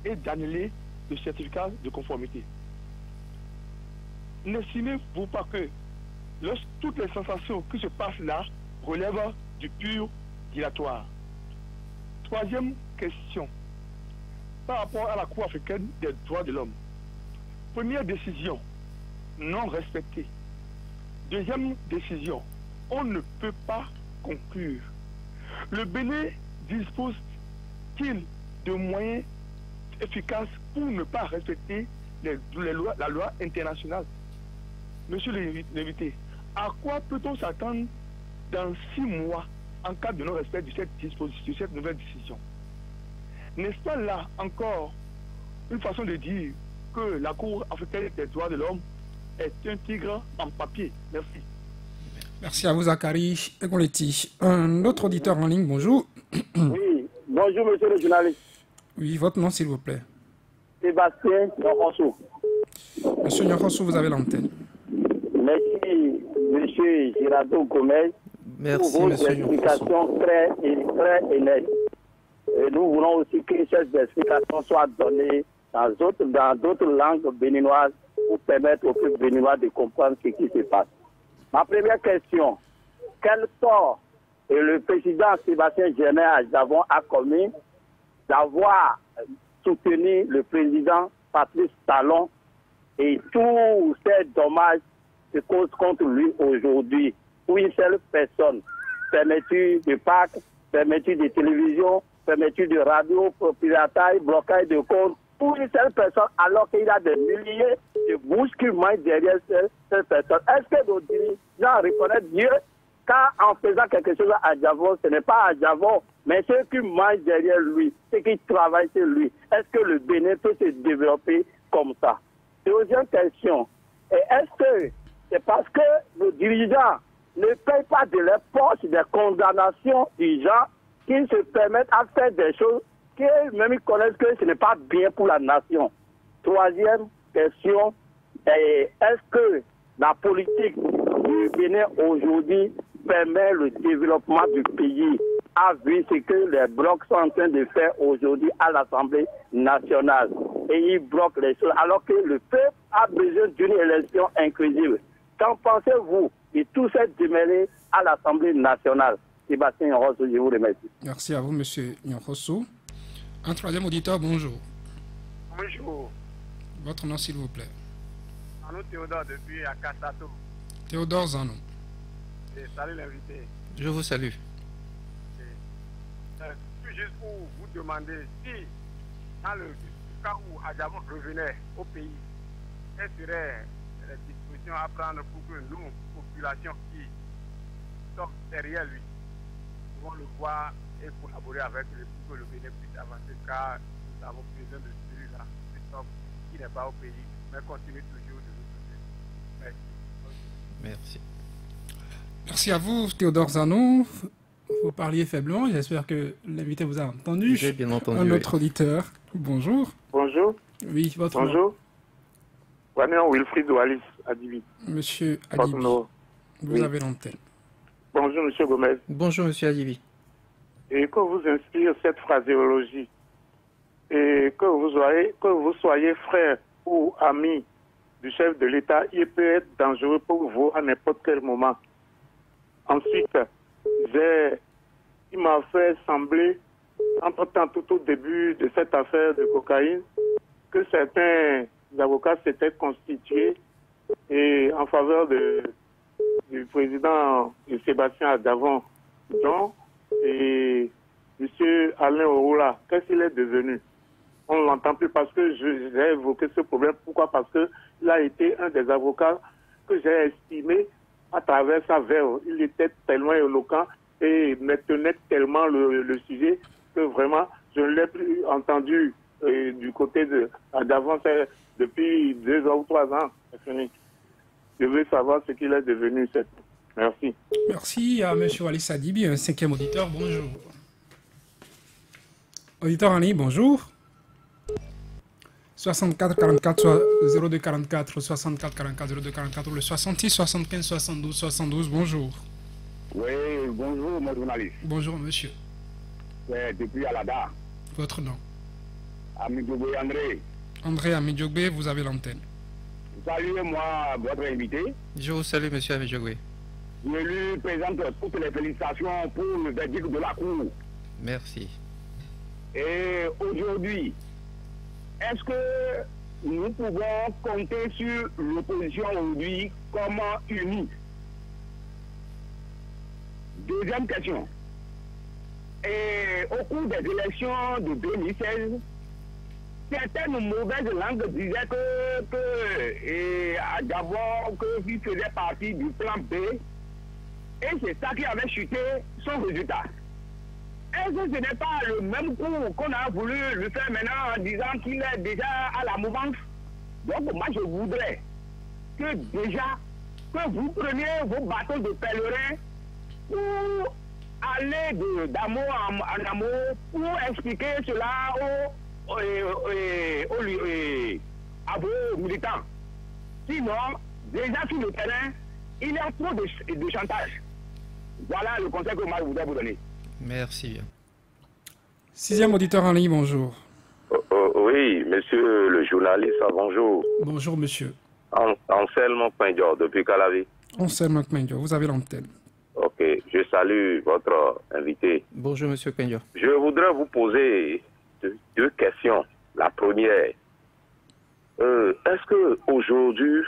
et d'annuler le certificat de conformité? N'estimez-vous pas que toutes les sensations qui se passent là relèvent du pur dilatoire? Troisième question, par rapport à la Cour africaine des droits de l'homme. Première décision, non respectée. Deuxième décision, on ne peut pas conclure. Le Bénin dispose-t-il de moyens efficaces pour ne pas respecter la loi internationale? Monsieur l'invité, à quoi peut-on s'attendre dans 6 mois en cas de non-respect de cette disposition, de cette nouvelle décision? N'est-ce pas là encore une façon de dire que la Cour africaine des droits de l'homme est un tigre en papier? Merci. Merci à vous, Zachary Egouleti. Un autre auditeur en ligne, bonjour. Oui, bonjour, monsieur le journaliste. Oui, votre nom, s'il vous plaît. Sébastien Nyonrosso. Monsieur Nyonrosso, vous avez l'antenne. Merci, monsieur Géraldo Gomez. Merci, pour vos monsieur explications très nettes. Et nous voulons aussi que ces explications soient données dans d'autres langues béninoises pour permettre aux peuples béninois de comprendre ce qui se passe. Ma première question, quel tort le président Sébastien Germain Adjavon a commis d'avoir soutenu le président Patrice Talon et tous ces dommages se causent contre lui aujourd'hui? Pour une seule personne, fermeture de parc, fermeture de télévision, fermeture de radio, piratage, blocage de comptes, pour une seule personne, alors qu'il y a des milliers de bouches qui mangent derrière cette personne. Est-ce que nos dirigeants reconnaissent Dieu car en faisant quelque chose à Adjavon, ce n'est pas Adjavon, mais ceux qui mangent derrière lui, ceux qui travaillent sur lui? Est-ce que le Bénin peut se développer comme ça? Deuxième question, est-ce que c'est parce que nos dirigeants ne payent pas de leur poche des condamnations des gens qui se permettent à faire des choses qu'eux-mêmes connaissent que ce n'est pas bien pour la nation? Troisième question, est-ce que la politique du Bénin aujourd'hui permet le développement du pays, a vu ce que les blocs sont en train de faire aujourd'hui à l'Assemblée nationale? Et ils bloquent les choses alors que le peuple a besoin d'une élection inclusive. Qu'en pensez-vous de tout cette démêlée à l'Assemblée nationale? Sébastien Nyonrosso, je vous remercie. Merci à vous, monsieur Nyonrosso. Un troisième auditeur, bonjour. Bonjour. Votre nom, s'il vous plaît. Arnaud Théodore depuis Akasato. Théodore Zanon. Salut l'invité. Je vous salue. Juste pour vous demander si, dans le cas où Adjavon revenait au pays, quelles seraient les dispositions à prendre pour que nous, population qui sommes derrière lui, pouvons le voir et collaborer avec lui pour que le Bénin puisse avancer, car nous avons besoin de celui-là, cet homme qui n'est pas au pays, mais continue toujours de nous soutenir. Merci. Merci. Merci à vous, Théodore Zanon. Vous parliez faiblement, j'espère que l'invité vous a entendu. J'ai bien entendu. Un autre auditeur, bonjour. Bonjour. Oui, votre Bonjour. Wanian Wilfried Wallis, Adibi. Monsieur Adibi, vous avez l'antenne. Bonjour, Monsieur Gomez. Bonjour, Monsieur Adibi. Et que vous inspire cette phraséologie, et que vous soyez frère ou ami du chef de l'État, il peut être dangereux pour vous à n'importe quel moment. Ensuite, il m'a fait sembler, entre-temps, tout au début de cette affaire de cocaïne, que certains avocats s'étaient constitués et en faveur du président Sébastien Adjavon, et M. Alain Orula. Qu'est-ce qu'il est devenu? On ne l'entend plus parce que j'ai évoqué ce problème. Pourquoi? Parce qu'il a été un des avocats que j'ai estimé à travers sa verve. Il était tellement éloquent et maintenait tellement le sujet que vraiment, je ne l'ai plus entendu du côté d'avant, depuis 2 ans ou 3 ans. C'est fini. Je veux savoir ce qu'il est devenu. Merci. Merci à M. Wallis Adibi, un 5e auditeur. Bonjour. Auditeur en ligne, bonjour. 64 44 02 44 64 44 02 44 le 66 75 72 72. Bonjour. Oui, bonjour, mon journaliste. Bonjour, monsieur. C'est depuis Alada. Votre nom? Amidjogbe André. André Amidjogbe, vous avez l'antenne. Saluez-moi, votre invité. Je vous salue, monsieur Amidjogbe. Je lui présente toutes les félicitations pour le verdict de la Cour. Merci. Et aujourd'hui, est-ce que nous pouvons compter sur l'opposition aujourd'hui comme unie? Deuxième question. Et au cours des élections de 2016, certaines mauvaises langues disaient que d'abord qu'il faisait partie du plan B, et c'est ça qui avait chuté son résultat. Est-ce que ce n'est pas le même coup qu'on a voulu lui faire maintenant en disant qu'il est déjà à la mouvance? Donc moi je voudrais que déjà que vous preniez vos bâtons de pèlerin pour aller d'amour en amour pour expliquer cela à vos militants. Sinon, déjà sur le terrain, il y a trop de chantage. Voilà le conseil que moi je voudrais vous donner. Merci. 6e auditeur en ligne, bonjour. Oui, monsieur le journaliste, bonjour. Bonjour, monsieur. Anselme Pindior, depuis Calavi. Anselme Pindior, vous avez l'antenne. Ok, je salue votre invité. Bonjour, monsieur Pindior. Je voudrais vous poser deux questions. La première, est-ce que aujourd'hui,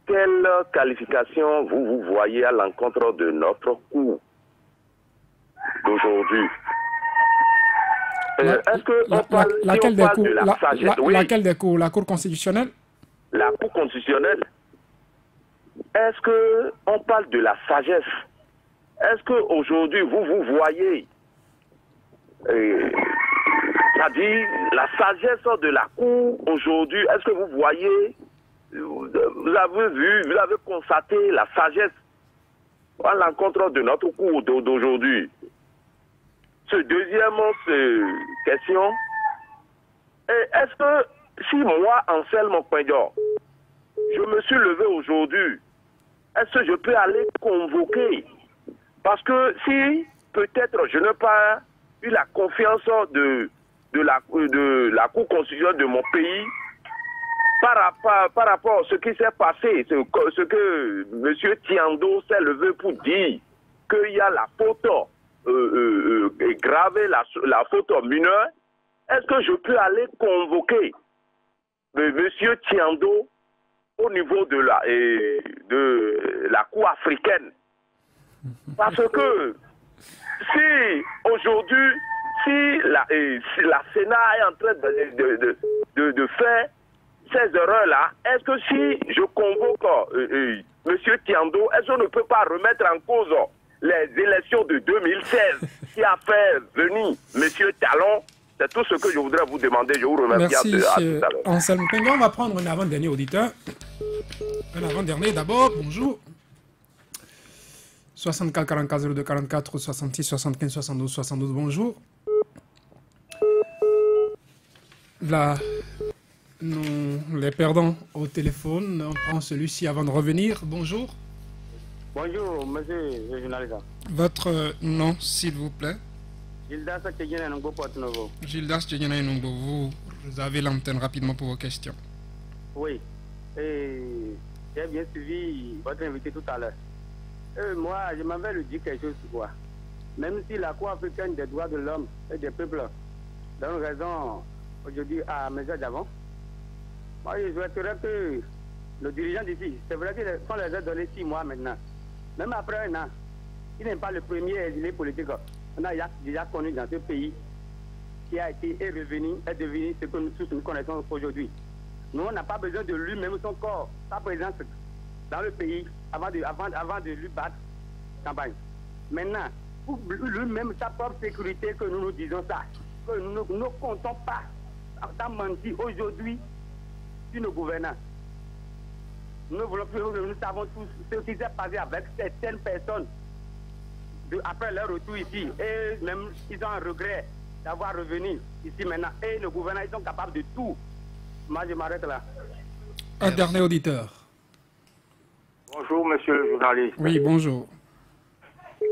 quelle qualification vous voyez à l'encontre de notre cours d'aujourd'hui? Est-ce que laquelle des cours? Laquelle des cours? La Cour constitutionnelle? La Cour constitutionnelle. Est-ce que on parle de la sagesse? Est-ce que aujourd'hui vous voyez, c'est-à-dire la sagesse de la Cour aujourd'hui? Est-ce que vous voyez, vous avez vu, vous avez constaté la sagesse à l'encontre de notre Cour d'aujourd'hui? Ce deuxième question, est-ce que si moi, Anselme Pindior, je me suis levé aujourd'hui, est-ce que je peux aller convoquer? Parce que si peut-être je n'ai pas eu la confiance de la Cour constitutionnelle de mon pays par rapport à ce qui s'est passé, ce que M. Tiando s'est levé pour dire qu'il y a la faute grave, la faute mineure, est-ce que je peux aller convoquer M. Tiando au niveau de la Cour africaine? Parce que si aujourd'hui, si la Sénat est en train de faire ces erreurs-là, est-ce que si je convoque M. Tiando, est-ce qu'on ne peut pas remettre en cause les élections de 2016 qui a fait venir M. Talon? C'est tout ce que je voudrais vous demander. Je vous remercie. Merci, à tout à l'heure. Anselme Pindior. On va prendre un avant-dernier auditeur. Un avant-dernier d'abord. Bonjour. 64 44 02 44 66 75 72 72. Bonjour. Nous les perdons au téléphone. On prend celui-ci avant de revenir. Bonjour. Bonjour, monsieur le journaliste. Votre nom, s'il vous plaît. Gildas Tchegina Nungo Porto Novo. Gildas Tchegina Nungo, vous avez l'antenne rapidement pour vos questions. Oui, et j'ai bien suivi votre invité tout à l'heure. Moi, je m'avais le dire quelque chose, quoi. Même si la Cour africaine des droits de l'homme et des peuples donne raison aujourd'hui à M. Diavon, moi, je souhaiterais que nos dirigeants d'ici, c'est vrai qu'on les a donné 6 mois maintenant, même après un an, il n'est pas le premier exilé politique. On a déjà connu dans ce pays qui a été est devenu ce que nous tous nous connaissons aujourd'hui. Nous, on n'a pas besoin de lui, même son corps, sa présence dans le pays avant de lui battre campagne. Maintenant, pour lui-même, sa propre sécurité, que nous nous disons ça, que nous ne comptons pas en mentir aujourd'hui sur nos gouvernants. Nous savons tous ce qui s'est passé avec certaines personnes après leur retour ici. Et même, ils ont un regret d'avoir revenu ici maintenant. Et nos gouvernants, ils sont capables de tout. Moi, je m'arrête là. Un dernier auditeur. Bonjour, monsieur le journaliste. Oui, bonjour.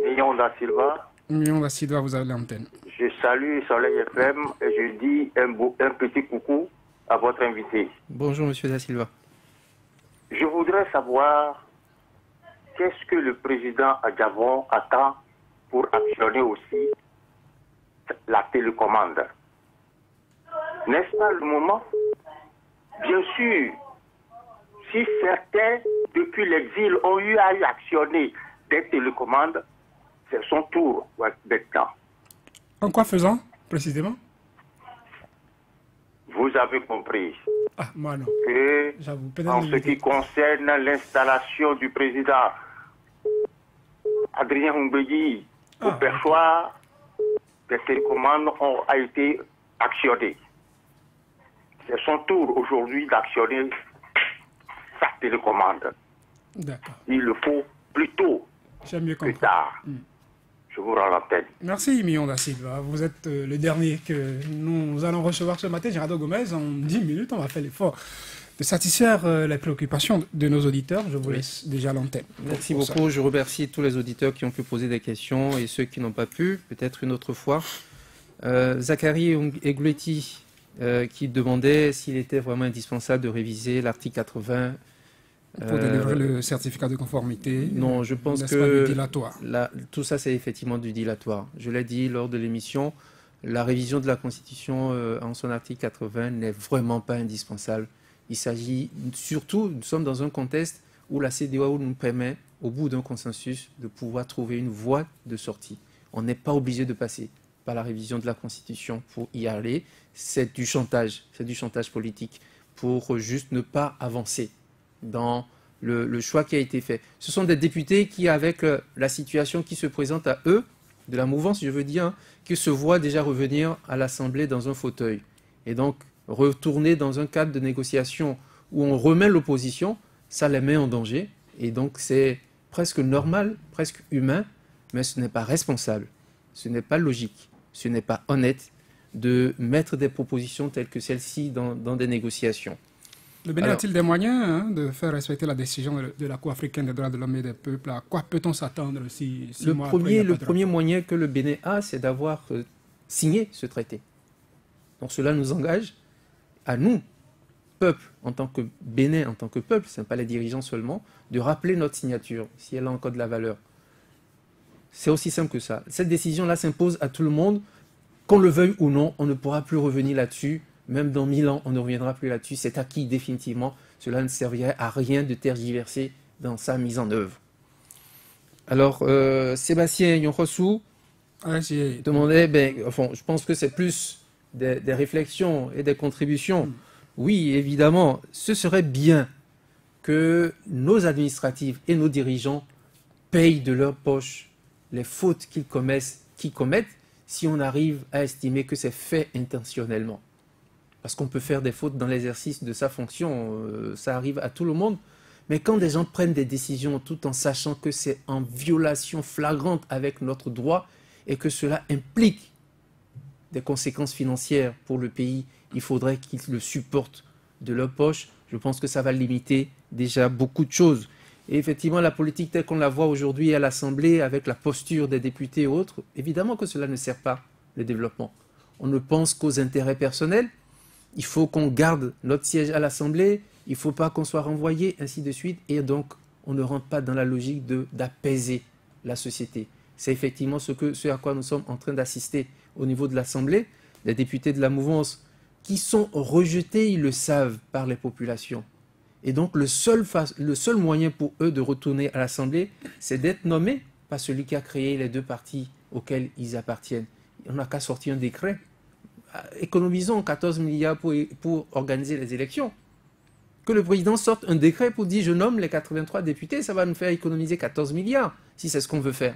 Million da Silva. Million da Silva, vous avez l'antenne. Je salue Soleil FM et je dis un petit coucou à votre invité. Bonjour, monsieur da Silva. Je voudrais savoir qu'est-ce que le président Adjavon attend pour actionner aussi la télécommande. N'est-ce pas le moment? Bien sûr, si certains, depuis l'exil, ont eu à actionner des télécommandes, c'est son tour maintenant. En quoi faisant, précisément? Vous avez compris. Ah, moi non. Que, en ce qui concerne l'installation du président Adrien Humbegi au perchoir, des télécommandes ont été actionnées. C'est son tour aujourd'hui d'actionner sa télécommande. D'accord. Il le faut plus tôt que tard. Je vous rends l'antenne. Merci, Million da Silva. Vous êtes le dernier que nous allons recevoir ce matin, Gerardo Gomez. En 10 minutes, on va faire l'effort de satisfaire les préoccupations de nos auditeurs. Je vous laisse déjà l'antenne. Merci beaucoup. Je remercie tous les auditeurs qui ont pu poser des questions et ceux qui n'ont pas pu, peut-être une autre fois. Zachary Eglueti qui demandait s'il était vraiment indispensable de réviser l'article 80. Pour délivrer le certificat de conformité. Non, je pense que dilatoire. Tout ça, c'est effectivement du dilatoire. Je l'ai dit lors de l'émission, la révision de la Constitution en son article 80 n'est vraiment pas indispensable. Il s'agit surtout, nous sommes dans un contexte où la CEDEAO nous permet, au bout d'un consensus, de pouvoir trouver une voie de sortie. On n'est pas obligé de passer par la révision de la Constitution pour y aller. C'est du chantage politique pour juste ne pas avancer dans le choix qui a été fait. Ce sont des députés qui, avec la situation qui se présente à eux, de la mouvance, je veux dire, qui se voient déjà revenir à l'Assemblée dans un fauteuil. Et donc, retourner dans un cadre de négociation où on remet l'opposition, ça les met en danger. Et donc, c'est presque normal, presque humain, mais ce n'est pas responsable, ce n'est pas logique, ce n'est pas honnête de mettre des propositions telles que celle-ci dans des négociations. Le Bénin a-t-il des moyens de faire respecter la décision de la Cour africaine des droits de l'homme et des peuples? À quoi peut-on s'attendre Le premier moyen que le Bénin a, c'est d'avoir signé ce traité. Donc cela nous engage, à nous, peuple, en tant que Bénin, en tant que peuple, ce n'est pas les dirigeants seulement, de rappeler notre signature, si elle a encore de la valeur. C'est aussi simple que ça. Cette décision-là s'impose à tout le monde, qu'on le veuille ou non, on ne pourra plus revenir là-dessus. Même dans 1000 ans, on ne reviendra plus là-dessus. C'est acquis définitivement. Cela ne servirait à rien de tergiverser dans sa mise en œuvre. Alors, Sébastien Yonkosu demandait, je pense que c'est plus des réflexions et des contributions. Oui, évidemment, ce serait bien que nos administratifs et nos dirigeants payent de leur poche les fautes qu'ils commettent si on arrive à estimer que c'est fait intentionnellement. Parce qu'on peut faire des fautes dans l'exercice de sa fonction, ça arrive à tout le monde. Mais quand des gens prennent des décisions tout en sachant que c'est en violation flagrante avec notre droit et que cela implique des conséquences financières pour le pays, il faudrait qu'ils le supportent de leur poche, je pense que ça va limiter déjà beaucoup de choses. Et effectivement, la politique telle qu'on la voit aujourd'hui à l'Assemblée, avec la posture des députés et autres, évidemment que cela ne sert pas le développement. On ne pense qu'aux intérêts personnels. Il faut qu'on garde notre siège à l'Assemblée, il ne faut pas qu'on soit renvoyé, ainsi de suite. Et donc, on ne rentre pas dans la logique d'apaiser la société. C'est effectivement ce à quoi nous sommes en train d'assister au niveau de l'Assemblée. Les députés de la mouvance qui sont rejetés, ils le savent, par les populations. Et donc, le seul moyen pour eux de retourner à l'Assemblée, c'est d'être nommés par celui qui a créé les deux partis auxquels ils appartiennent. On n'a qu'à sortir un décret. Économisons 14 milliards pour organiser les élections. Que le président sorte un décret pour dire « je nomme les 83 députés », ça va nous faire économiser 14 milliards, si c'est ce qu'on veut faire.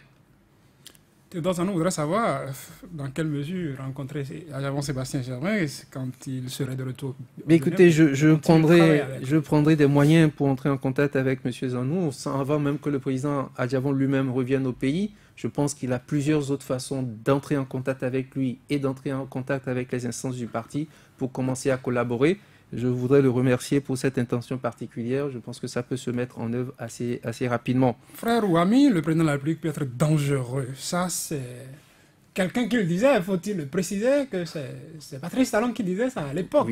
Dans un on voudrait savoir dans quelle mesure rencontrer avant Sébastien Germain quand il serait de retour. Mais écoutez, je prendrai des moyens pour entrer en contact avec M. Zanou, sans avant même que le président Adjavon lui-même revienne au pays. Je pense qu'il a plusieurs autres façons d'entrer en contact avec lui et d'entrer en contact avec les instances du parti pour commencer à collaborer. Je voudrais le remercier pour cette intention particulière. Je pense que ça peut se mettre en œuvre assez rapidement. Frère ou ami, le président de la République peut être dangereux. Ça, c'est quelqu'un qui le disait, faut-il le préciser, que c'est Patrice Talon qui disait ça à l'époque,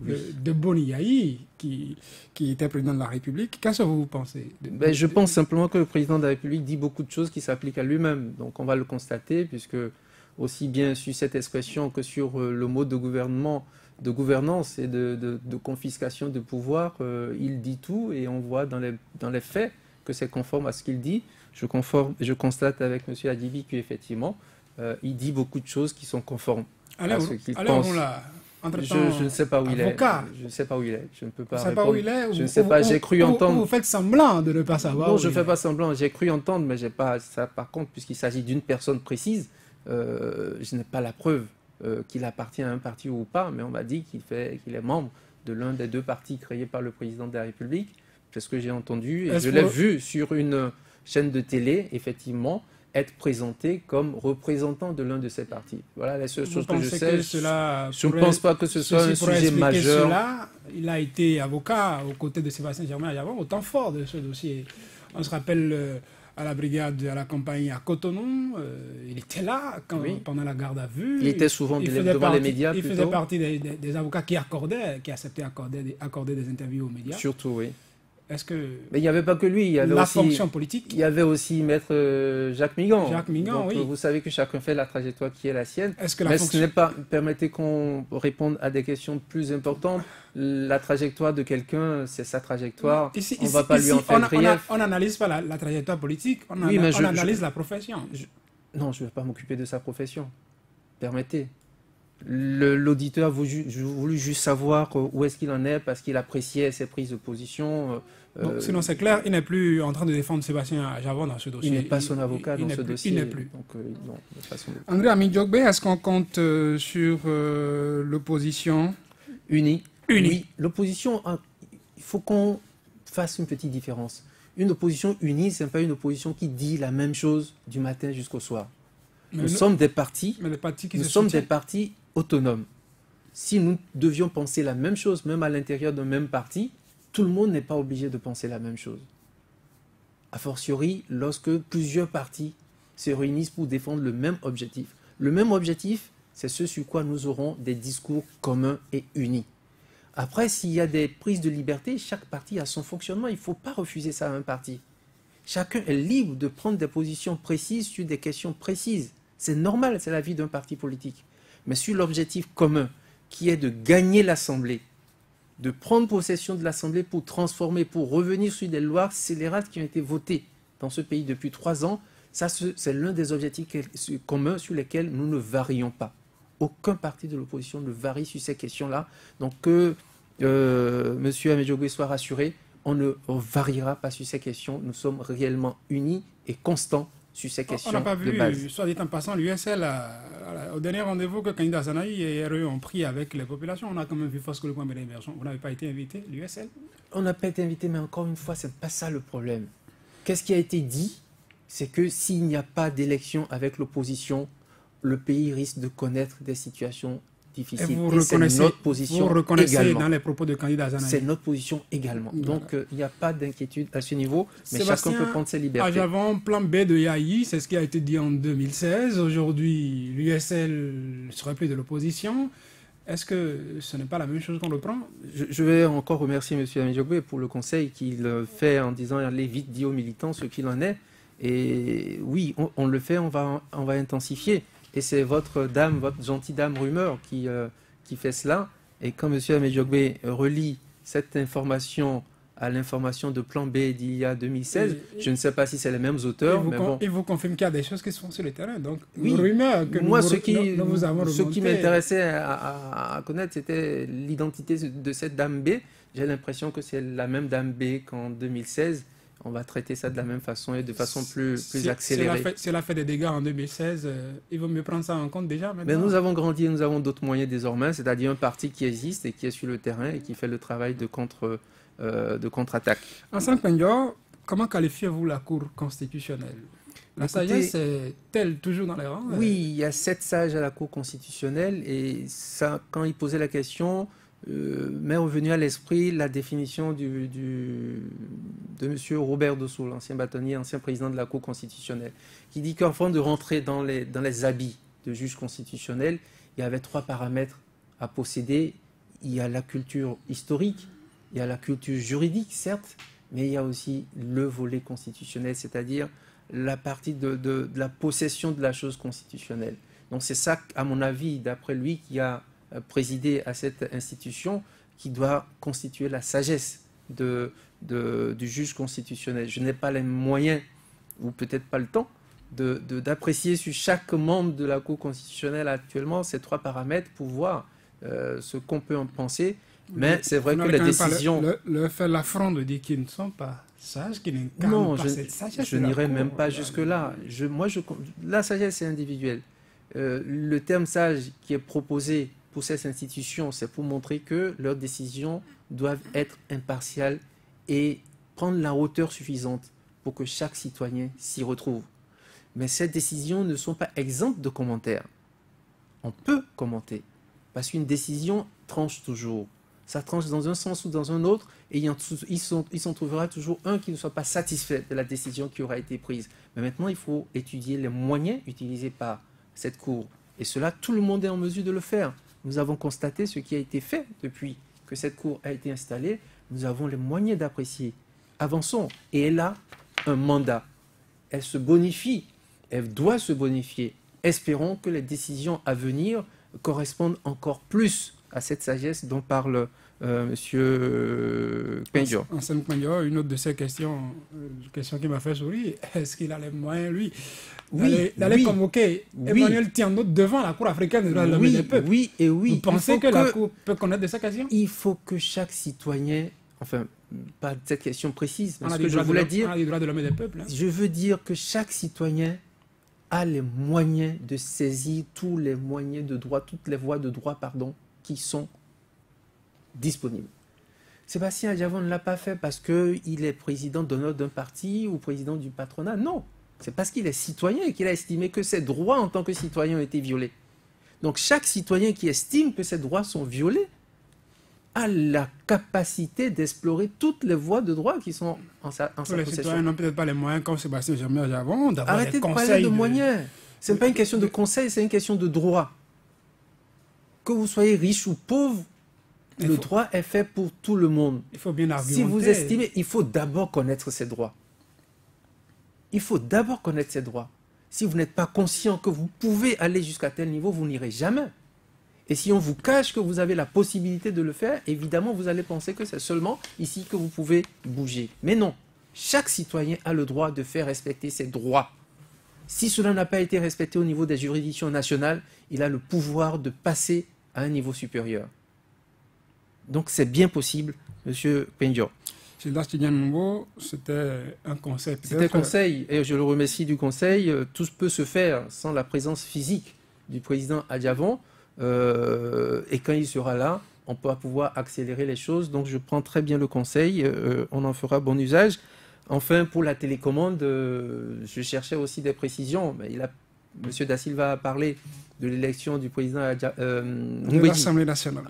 oui. de Boni Yayi, qui était président de la République. Qu'est-ce que vous pensez Je pense simplement que le président de la République dit beaucoup de choses qui s'appliquent à lui-même. Donc on va le constater, puisque aussi bien sur cette expression que sur le mot de gouvernance et de confiscation de pouvoir, il dit tout et on voit dans les faits que c'est conforme à ce qu'il dit. Je constate avec M. Adibi qu'effectivement, il dit beaucoup de choses qui sont conformes à ce qu'il pense. Je ne sais pas où il est. Je ne sais pas où il est. Je ne peux pas répondre. Où il est, je ne sais pas. J'ai cru entendre. Vous faites semblant de ne pas savoir. Non, je ne fais pas semblant. J'ai cru entendre, mais j'ai pas ça. Par contre, puisqu'il s'agit d'une personne précise, je n'ai pas la preuve qu'il appartient à un parti ou pas, mais on m'a dit qu'il est membre de l'un des deux partis créés par le président de la République. C'est ce que j'ai entendu. Et je l'ai vu sur une chaîne de télé, effectivement, être présenté comme représentant de l'un de ces partis. Voilà la seule chose que je sais. Je ne pense pas que ce soit un sujet majeur. Il a été avocat aux côtés de Sébastien Germain Adjavon au temps fort de ce dossier. On se rappelle à la brigade, à la compagnie à Cotonou, il était là pendant la garde à vue. Il était souvent devant les médias. Il faisait partie des avocats qui acceptaient d'accorder des interviews aux médias. Surtout, oui. Est-ce que mais il n'y avait pas que lui, il y avait la aussi, fonction politique. Il y avait aussi maître Jacques Migan. Donc, oui. Vous savez que chacun fait la trajectoire qui est la sienne. Mais ce n'est pas. Permettez qu'on réponde à des questions plus importantes. La trajectoire de quelqu'un, c'est sa trajectoire. On ne va pas lui en faire grief. On n'analyse pas la trajectoire politique, on analyse la profession. Non, je ne vais pas m'occuper de sa profession. Permettez. L'auditeur a voulu juste savoir où est-ce qu'il en est parce qu'il appréciait ses prises de position. Donc, sinon, c'est clair, il n'est plus en train de défendre Sébastien Adjavon dans ce dossier. Il n'est pas son avocat dans ce dossier. Il n'est plus. Donc, non, pas son... André Amidjogbe, est-ce qu'on compte sur l'opposition unie? Oui, l'opposition, il faut qu'on fasse une petite différence. Une opposition unie, ce n'est pas une opposition qui dit la même chose du matin jusqu'au soir. Nous sommes des partis, des partis autonomes. Si nous devions penser la même chose, même à l'intérieur d'un même parti, tout le monde n'est pas obligé de penser la même chose. A fortiori, lorsque plusieurs partis se réunissent pour défendre le même objectif. Le même objectif, c'est ce sur quoi nous aurons des discours communs et unis. Après, s'il y a des prises de liberté, chaque parti a son fonctionnement. Il ne faut pas refuser ça à un parti. Chacun est libre de prendre des positions précises sur des questions précises. C'est normal, c'est la vie d'un parti politique. Mais sur l'objectif commun, qui est de gagner l'Assemblée, de prendre possession de l'Assemblée pour transformer, pour revenir sur des lois scélérates qui ont été votées dans ce pays depuis 3 ans, ça, c'est l'un des objectifs communs sur lesquels nous ne varions pas. Aucun parti de l'opposition ne varie sur ces questions-là. Donc que M. Amidjogbe soit rassuré, on ne variera pas sur ces questions. Nous sommes réellement unis et constants sur ces questions de base. On n'a pas vu, soit dit en passant, l'USL, au dernier rendez-vous que Candidat Zanaï et RE ont pris avec les populations, on a quand même vu force que le point de l'émergence. Vous n'avez pas été invité, l'USL? On n'a pas été invité, mais encore une fois, ce n'est pas ça le problème. Qu'est-ce qui a été dit? C'est que s'il n'y a pas d'élection avec l'opposition, le pays risque de connaître des situations difficile. Et vous Et c'est notre position vous reconnaissez également. dans les propos de candidat Zanani. C'est notre position également. Voilà. Donc, il n'y a pas d'inquiétude à ce niveau, mais Sébastien, chacun peut prendre ses libertés. Avant plan B de Yahi, c'est ce qui a été dit en 2016. Aujourd'hui, l'USL serait plus de l'opposition. Est-ce que ce n'est pas la même chose qu'on reprend? Je vais encore remercier M. Amidjogbe pour le conseil qu'il fait en disant allez vite, dis aux militants ce qu'il en est. Et oui, on le fait, on va intensifier. Et c'est votre gentille dame rumeur qui fait cela. Et quand M. Amidjogbe relie cette information à l'information de plan B d'il y a 2016, je ne sais pas si c'est les mêmes auteurs. Il vous confirme qu'il y a des choses qui se font sur le terrain. Donc, oui, rumeurs que moi, ce qui m'intéressait à connaître, c'était l'identité de cette dame B. J'ai l'impression que c'est la même dame B qu'en 2016. On va traiter ça de la même façon et de façon plus accélérée. Si elle a fait des dégâts en 2016, il vaut mieux prendre ça en compte déjà maintenant. Mais nous avons grandi et nous avons d'autres moyens désormais, c'est-à-dire un parti qui existe et qui est sur le terrain et qui fait le travail de contre-attaque. Ensemble, Pendior, comment qualifiez-vous la Cour constitutionnelle? La sagesse est-elle toujours dans les rangs? Oui, il y a 7 sages à la Cour constitutionnelle et ça, quand il posait la question, m'est revenu à l'esprit la définition de M. Robert Dosso, l'ancien bâtonnier, ancien président de la Cour constitutionnelle, qui dit qu'avant de rentrer dans les habits de juge constitutionnel, il y avait 3 paramètres à posséder. Il y a la culture historique, il y a la culture juridique, certes, mais il y a aussi le volet constitutionnel, c'est-à-dire la partie de la possession de la chose constitutionnelle. Donc c'est ça, à mon avis, d'après lui, qui a présidé à cette institution, qui doit constituer la sagesse du juge constitutionnel. Je n'ai pas les moyens, ou peut-être pas le temps, d'apprécier sur chaque membre de la Cour constitutionnelle actuellement ces 3 paramètres pour voir ce qu'on peut en penser. Mais c'est vrai que les décisions... Le fait l'affront de dire qu'ils ne sont pas sages, qu'ils n'incarnent pas cette sagesse. Je n'irai même pas jusque-là. La sagesse est individuelle. Le terme sage qui est proposé pour cette institution, c'est pour montrer que leurs décisions doivent être impartiales et prendre la hauteur suffisante pour que chaque citoyen s'y retrouve. Mais ces décisions ne sont pas exemptes de commentaires. On peut commenter, parce qu'une décision tranche toujours. Ça tranche dans un sens ou dans un autre, et il s'en trouvera toujours un qui ne soit pas satisfait de la décision qui aura été prise. Mais maintenant, il faut étudier les moyens utilisés par cette Cour. Et cela, tout le monde est en mesure de le faire. Nous avons constaté ce qui a été fait depuis que cette Cour a été installée. Nous avons les moyens d'apprécier. Avançons. Et elle a un mandat. Elle se bonifie. Elle doit se bonifier. Espérons que les décisions à venir correspondent encore plus à cette sagesse dont parle M. Pendior. Ensemble, Pendior, une autre de ces questions qui m'a fait sourire, est-ce qu'il a les moyens, lui, d'aller convoquer Emmanuel Tiano devant la Cour africaine des droits de l'homme et des peuples? Oui, et oui. Vous pensez que la Cour peut connaître de ces questions? Il faut que chaque citoyen, enfin, pas cette question précise, mais ce que je voulais dire... On a les droits de l'homme et des peuples. Hein. Je veux dire que chaque citoyen a les moyens de saisir tous les moyens de droit, toutes les voies de droit, qui sont disponibles. Sébastien Adjavon ne l'a pas fait parce qu'il est président d'honneur d'un parti ou président du patronat. Non, c'est parce qu'il est citoyen et qu'il a estimé que ses droits en tant que citoyen ont été violés. Donc chaque citoyen qui estime que ses droits sont violés a la capacité d'explorer toutes les voies de droit qui sont en sa possession. Les citoyens n'ont peut-être pas les moyens, comme Sébastien Adjavon, d'avoir Arrêtez des de conseils. Parler de moyens. Ce n'est pas une question de conseil, c'est une question de droit. Que vous soyez riche ou pauvre, le droit est fait pour tout le monde. Il faut bien argumenter. Si vous estimez, il faut d'abord connaître ses droits. Il faut d'abord connaître ses droits. Si vous n'êtes pas conscient que vous pouvez aller jusqu'à tel niveau, vous n'irez jamais. Et si on vous cache que vous avez la possibilité de le faire, évidemment, vous allez penser que c'est seulement ici que vous pouvez bouger. Mais non, chaque citoyen a le droit de faire respecter ses droits. Si cela n'a pas été respecté au niveau des juridictions nationales, il a le pouvoir de passer à un niveau supérieur. Donc c'est bien possible, M. Pendior. C'était un conseil. C'était un conseil, et je le remercie du conseil. Tout peut se faire sans la présence physique du président Adjavon. Et quand il sera là, on pourra pouvoir accélérer les choses. Donc je prends très bien le conseil, on en fera bon usage. Enfin, pour la télécommande, je cherchais aussi des précisions, mais il a M. Da Silva a parlé de l'élection du président de l'Assemblée nationale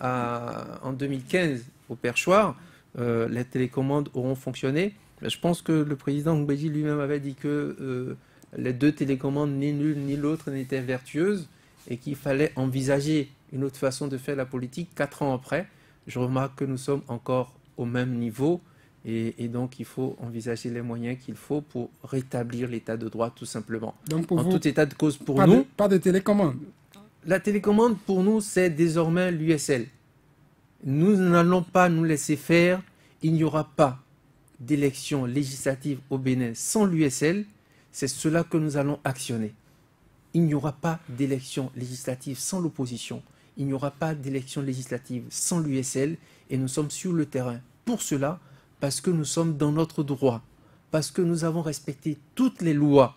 en 2015 au perchoir. Les télécommandes auront fonctionné. Mais je pense que le président Mbeki lui-même avait dit que les deux télécommandes, ni l'une ni l'autre, n'étaient vertueuses et qu'il fallait envisager une autre façon de faire la politique 4 ans après. Je remarque que nous sommes encore au même niveau et donc il faut envisager les moyens qu'il faut pour rétablir l'état de droit tout simplement. Donc pour en vous, tout état de cause pour nous... Pas de télécommande. La télécommande pour nous c'est désormais l'USL. Nous n'allons pas nous laisser faire. Il n'y aura pas d'élection législative au Bénin sans l'USL. C'est cela que nous allons actionner. Il n'y aura pas d'élection législative sans l'opposition. Il n'y aura pas d'élection législative sans l'USL. Et nous sommes sur le terrain pour cela, parce que nous sommes dans notre droit, parce que nous avons respecté toutes les lois.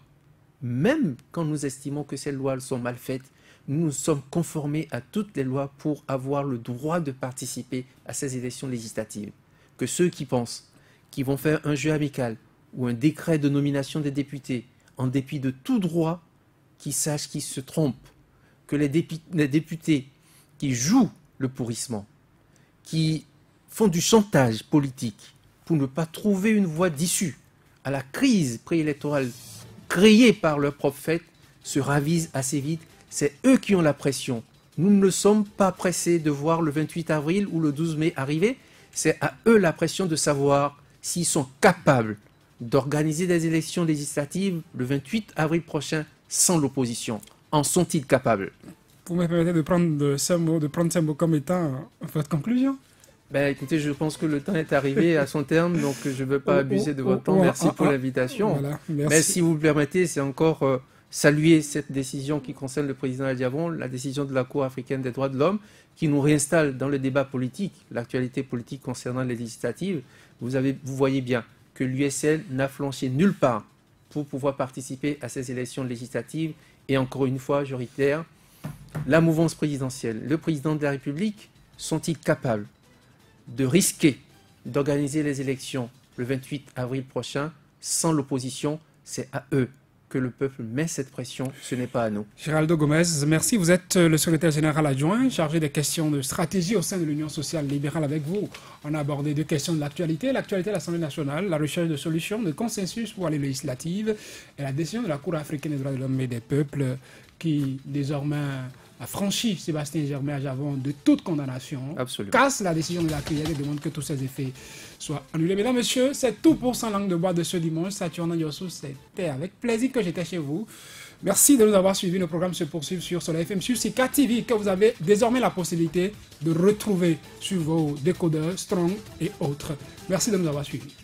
Même quand nous estimons que ces lois sont mal faites, nous nous sommes conformés à toutes les lois pour avoir le droit de participer à ces élections législatives. Que ceux qui pensent qu'ils vont faire un jeu amical ou un décret de nomination des députés, en dépit de tout droit, qu'ils sachent qu'ils se trompent, que les députés qui jouent le pourrissement, qui font du chantage politique pour ne pas trouver une voie d'issue à la crise préélectorale créée par leur propre fait, se ravisent assez vite. C'est eux qui ont la pression. Nous ne sommes pas pressés de voir le 28 avril ou le 12 mai arriver. C'est à eux la pression de savoir s'ils sont capables d'organiser des élections législatives le 28 avril prochain sans l'opposition. En sont-ils capables? Vous me permettez de prendre ces mots comme étant votre conclusion? Ben, écoutez, je pense que le temps est arrivé à son terme, donc je ne veux pas abuser de votre temps. Merci pour l'invitation. Voilà, mais si vous le permettez, c'est encore saluer cette décision qui concerne le président Adjavon, la décision de la Cour africaine des droits de l'homme, qui nous réinstalle dans le débat politique, l'actualité politique concernant les législatives. Vous voyez bien que l'USL n'a flanché nulle part pour pouvoir participer à ces élections législatives. Et encore une fois, je réitère, la mouvance présidentielle, le président de la République, sont-ils capables de risquer d'organiser les élections le 28 avril prochain sans l'opposition? C'est à eux que le peuple met cette pression, ce n'est pas à nous. Géraldo Gomez, merci. Vous êtes le secrétaire général adjoint chargé des questions de stratégie au sein de l'Union sociale libérale. Avec vous, on a abordé deux questions de l'actualité de l'Assemblée nationale, la recherche de solutions, de consensus pour les législatives et la décision de la Cour africaine des droits de l'homme et des peuples qui désormais a franchi Sébastien Germain Adjavon de toute condamnation. Absolument. Casse la décision de la CRIEL et demande que tous ces effets soient annulés. Mesdames, Messieurs, c'est tout pour 100 langues de bois de ce dimanche. Saturnin Yossou, c'était avec plaisir que j'étais chez vous. Merci de nous avoir suivis. Nos programmes se poursuivent sur Soleil FM, sur Sika TV, que vous avez désormais la possibilité de retrouver sur vos décodeurs Strong et autres. Merci de nous avoir suivis.